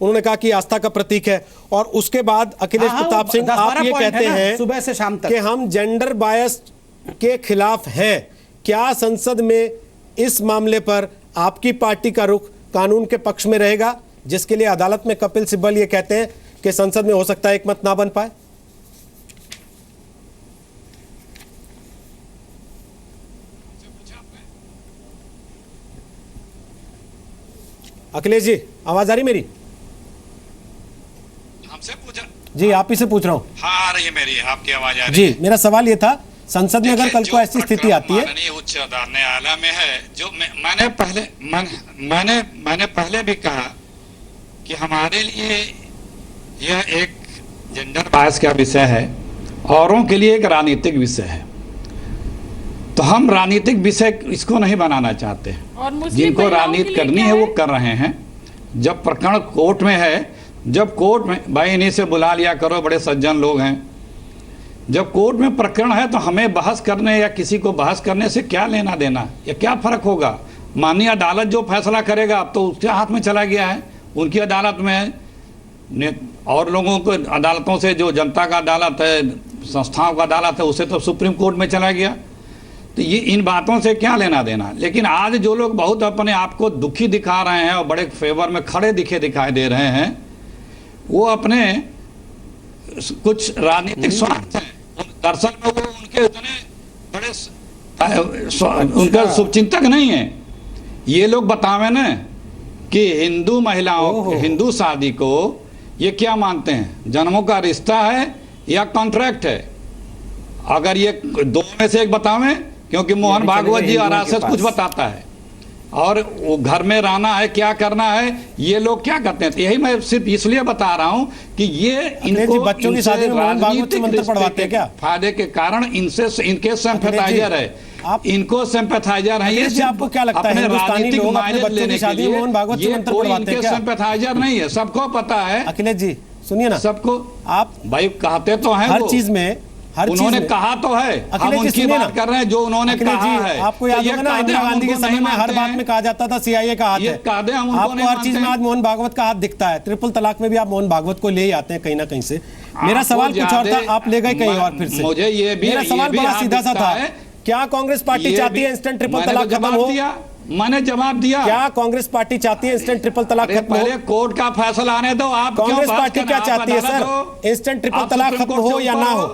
उन्होंने कहा कि आस्था का प्रतीक है, और उसके बाद अखिलेश प्रताप सिंह आप ये कहते हैं सुबह से शाम तक कि हम जेंडर बायस के खिलाफ हैं। क्या संसद में इस मामले पर आपकी पार्टी का रुख कानून के पक्ष में रहेगा, जिसके लिए अदालत में कपिल सिब्बल ये कहते हैं कि संसद में हो सकता है एक मत ना बन पाए? अखिलेश जी, आवाज आ रही मेरी? हमसे पूछा जी, आप ही से पूछ रहा हूँ। हाँ, आ रही है मेरी, आपकी आवाज आ रही जी, है। मेरा सवाल ये था, संसद में अगर कल को ऐसी स्थिति आती है, माननीय उच्च न्यायालय में है, जो मैंने पहले भी कहा कि हमारे लिए यह एक जेंडर बायस का विषय है, औरों के लिए एक राजनीतिक विषय है, तो हम राजनीतिक विषय इसको नहीं बनाना चाहते। और जिनको राजनीति करनी है वो कर रहे हैं। जब प्रकरण कोर्ट में है, जब कोर्ट में, भाई इन्हीं से बुला लिया करो, बड़े सज्जन लोग हैं, जब कोर्ट में प्रकरण है तो हमें बहस करने या किसी को बहस करने से क्या लेना देना, या क्या फर्क होगा। माननीय अदालत जो फैसला करेगा अब तो उसके हाथ में चला गया है, उनकी अदालत में, और लोगों को अदालतों से, जो जनता का अदालत है, संस्थाओं का अदालत है, उसे तो सुप्रीम कोर्ट में चला गया। तो ये इन बातों से क्या लेना देना। लेकिन आज जो लोग बहुत अपने आप को दुखी दिखा रहे हैं और बड़े फेवर में खड़े दिखाई दे रहे हैं, वो अपने कुछ राजनीतिक स्वार्थ हैं। दरअसल में वो उनके इतने बड़े उनका शुभचिंतक नहीं है। ये लोग बतावे ना कि हिंदू महिलाओं, हिंदू शादी को ये क्या मानते हैं, जन्मों का रिश्ता है या कॉन्ट्रैक्ट है। अगर ये दो में से एक बतावें, क्योंकि मोहन भागवत जी आरएसएस कुछ बताता है, और वो घर में रहना है, क्या करना है, ये लोग क्या करते हैं। यही मैं सिर्फ इसलिए बता रहा हूं कि ये इनको बच्चों की शादी में मोहन भागवत मंत्र पढ़वाते हैं क्या? फायदे के कारण इनके सिंपैथाइजर है, इनको सिंपैथाइजर है। ये आपको क्या लगता है, हिंदुस्तानी लोग अपने बच्चों की शादी में मोहन भागवत मंत्र पढ़वाते हैं क्या? सिंपैथाइजर नहीं है, सबको पता है। अखिलेश जी सुनिए ना, सबको आप भाई कहते तो हैं, हर चीज में उन्होंने कहा तो है, हम उनकी बात कर रहे हैं जो उन्होंने कहा है। आपको याद होगा ना, इंदिरा गांधी के समय में हर बात में कहा जाता था सीआईए का हाथ है। आपको हर चीज में आज मोहन भागवत का हाथ दिखता है। ट्रिपल तलाक में भी आप मोहन भागवत को ले ही आते हैं कहीं ना कहीं से। मेरा सवाल कुछ और था, आप ले गए कहीं और फिर से। मुझे ये भी, मेरा सवाल बड़ा सीधा सा था, क्या कांग्रेस पार्टी चाहती है इंस्टेंट ट्रिपल तलाक खत्म हो? मैंने जवाब दिया। क्या कांग्रेस पार्टी चाहती है इंस्टेंट ट्रिपल तलाक अरे खत्म हो? पहले कोर्ट का फैसला आने दो। आप क्यों कांग्रेस बात पार्टी कर क्या रहे हैं? चाहती है आप अदालत सर? हो? इंस्टेंट ट्रिपल आप तलाक सुप्रीम खत्म कोर्ट हो से या ऊपर ना हो?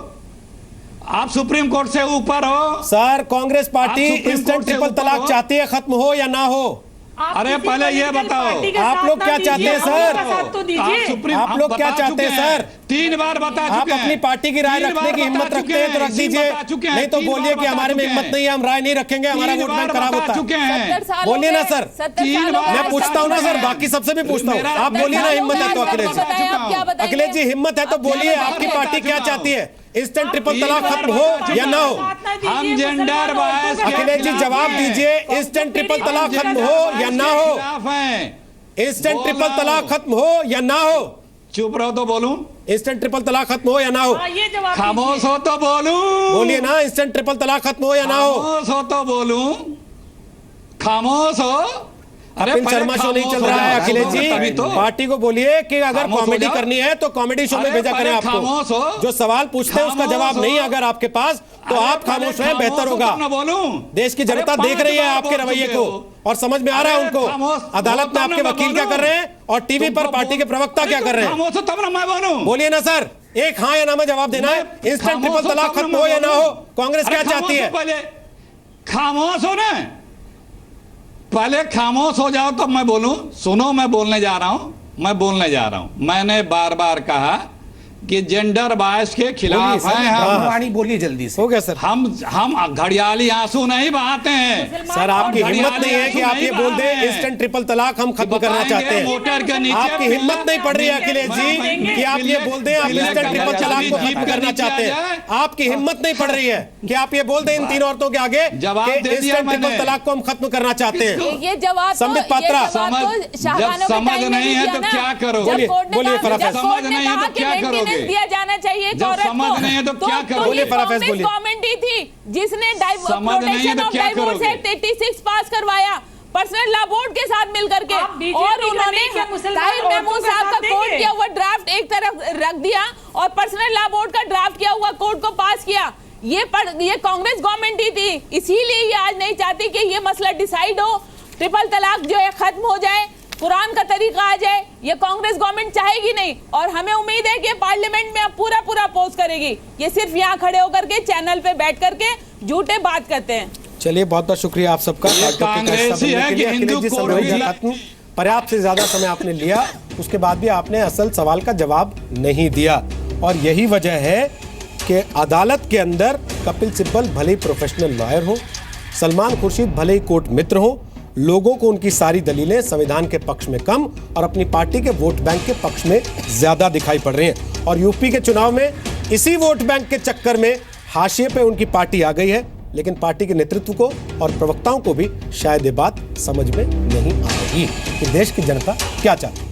आप सुप्रीम कोर्ट से ऊपर हो सर कांग्रेस पार्टी आप सुप्रीम इंस्टेंट कोर्ट से ट्रिपल ऊपर तलाक हो? चाहती है, खत्म हो या ना हो? अरे पहले ये बताओ आप लोग क्या चाहते हैं सर? आप लोग क्या चाहते हैं सर? 3 बार बता चुके हैं। आप अपनी पार्टी की राय 3 रखने बार की हिम्मत बता रखते हैं तो चुके रख हैं, दीजिए, बता चुके हैं, नहीं तो 3 बोलिए बार कि बता हमारे में चुके हिम्मत हैं। नहीं है, हम राय नहीं रखेंगे, हमारा 3 वोट बैंक बार खराब बता होता चुके है। हैं। बोलिए ना सर। 3 बार मैं पूछता हूँ ना सर, बाकी सबसे भी पूछता हूँ। आप बोलिए ना, हिम्मत है तो अखिलेश जी, अखिलेश जी हिम्मत है तो बोलिए, आपकी पार्टी क्या चाहती है? इंस्टेंट ट्रिपल तलाक खत्म हो या ना हो? हम जेंडर बायस अखिलेश जी जवाब दीजिए, इंस्टेंट ट्रिपल तलाक खत्म हो या ना हो? इंस्टेंट ट्रिपल तलाक खत्म हो या ना हो? चुप रहो तो बोलूं। इंस्टेंट ट्रिपल तलाक खत्म हो या ना हो? खामोश हो तो बोलूं। बोलिए ना, इंस्टेंट ट्रिपल तलाक खत्म हो या ना हो? खामोश हो तो बोलूं। खामोश हो। कपिल शर्मा शो नहीं चल रहा है अखिलेश जी, तो पार्टी को बोलिए कि अगर खामोश हो कॉमेडी जाओ। करनी है तो कॉमेडी शो में अरे भेजा करें पहले खामोश हो। आपको। जो सवाल पूछते हैं उसका खामोश जवाब हो। नहीं अगर आपके पास, तो अरे आप खामोश पहले रहें, बेहतर खामोश हो होगा। तब ना बोलूं। देश की जनता अरे देख रही है 5 आपके बार रवैये बोल को चुके और समझ में आ रहा है अरे खामोश उनको। अदालत हो में तब आपके ना वकील क्या बोलूं। कर रहे हैं और टीवी पर पार्टी के प्रवक्ता क्या कर रहे हैं? खामोश हो तब ना मैं बोलूं। बोलिए ना सर, एक हाँ या ना में जवाब देना है। इंस्टेंट ट्रिपल तलाक खत्म हो या ना हो? कांग्रेस क्या चाहती है? खामोश हो ना, पहले खामोश हो जाओ तब मैं बोलूं। सुनो, मैं बोलने जा रहा हूं। मैंने बार बार कहा कि जेंडर बायस के खिलाफ हैं हम। वाणी बोलिए जल्दी से। हो गया सर। हम घड़ियाली आंसू नहीं बहाते हैं सर, आपकी हिम्मत नहीं है कि आप ये बोल दें इंस्टेंट ट्रिपल तलाक हम खत्म करना चाहते हैं। मोटर के नीचे आपकी हिम्मत नहीं पड़ रही है अखिलेश जी कि आप ये बोल दें आप इंस्टेंट ट्रिपल तलाक को खत्म करना चाहते हैं। आपकी हिम्मत नहीं पड़ रही है कि आप ये बोल दें इन 3 औरतों के आगे कि इंस्टेंट ट्रिपल तलाक को हम खत्म करना चाहते हैं। ये जवाब संबित पात्रा, जब समझ नहीं है तो क्या करोगे? बोलिए फराफेज। समझ नहीं है तो क्या करोगे? दिया जाना चाहिए जब समझ नहीं है तो क्या करोगे? बोलिए फराफेज, बोलिए। गवर्नमेंट ही थी जिसने समझ नहीं है तो क्या करोगे? 86 पास करवाया पर्सनल लॉ बोर्ड के साथ मिलकर के, और उन्होंने ताहिर महमूद साहब का कोर्ट किया हुआ ड्राफ्ट एक तरफ रख दिया और पर्सनल लॉ बोर्ड का ड्राफ्ट किया हुआ कोर्ट को पास किया। ये कांग्रेस गवर्नमेंट ही थी, इसीलिए ये आज नहीं चाहती कि ये मसला डिसाइड हो, ट्रिपल तलाक जो है खत्म हो जाए, कुरान का तरीका आ जाए। ये कांग्रेस गवर्नमेंट चाहेगी नहीं और हमें उम्मीद है कि पार्लियामेंट में अब पूरा अपोज करेगी। ये सिर्फ यहाँ खड़े होकर के चैनल पे बैठ करके झूठे बात करते हैं। चलिए, बहुत बहुत शुक्रिया आप सबका। कांग्रेसी है कि हिंदू कोड खत्म, पर्याप्त से ज्यादा समय आपने लिया, उसके बाद भी आपने असल सवाल का जवाब नहीं दिया और यही वजह है कि अदालत के अंदर कपिल सिब्बल भले ही प्रोफेशनल लॉयर हो, सलमान खुर्शीद भले ही कोर्ट मित्र हो, लोगों को उनकी सारी दलीलें संविधान के पक्ष में कम और अपनी पार्टी के वोट बैंक के पक्ष में ज्यादा दिखाई पड़ रही हैं। और यूपी के चुनाव में इसी वोट बैंक के चक्कर में हाशिए पे उनकी पार्टी आ गई है, लेकिन पार्टी के नेतृत्व को और प्रवक्ताओं को भी शायद ये बात समझ में नहीं आ रही कि देश की जनता क्या चाहती है।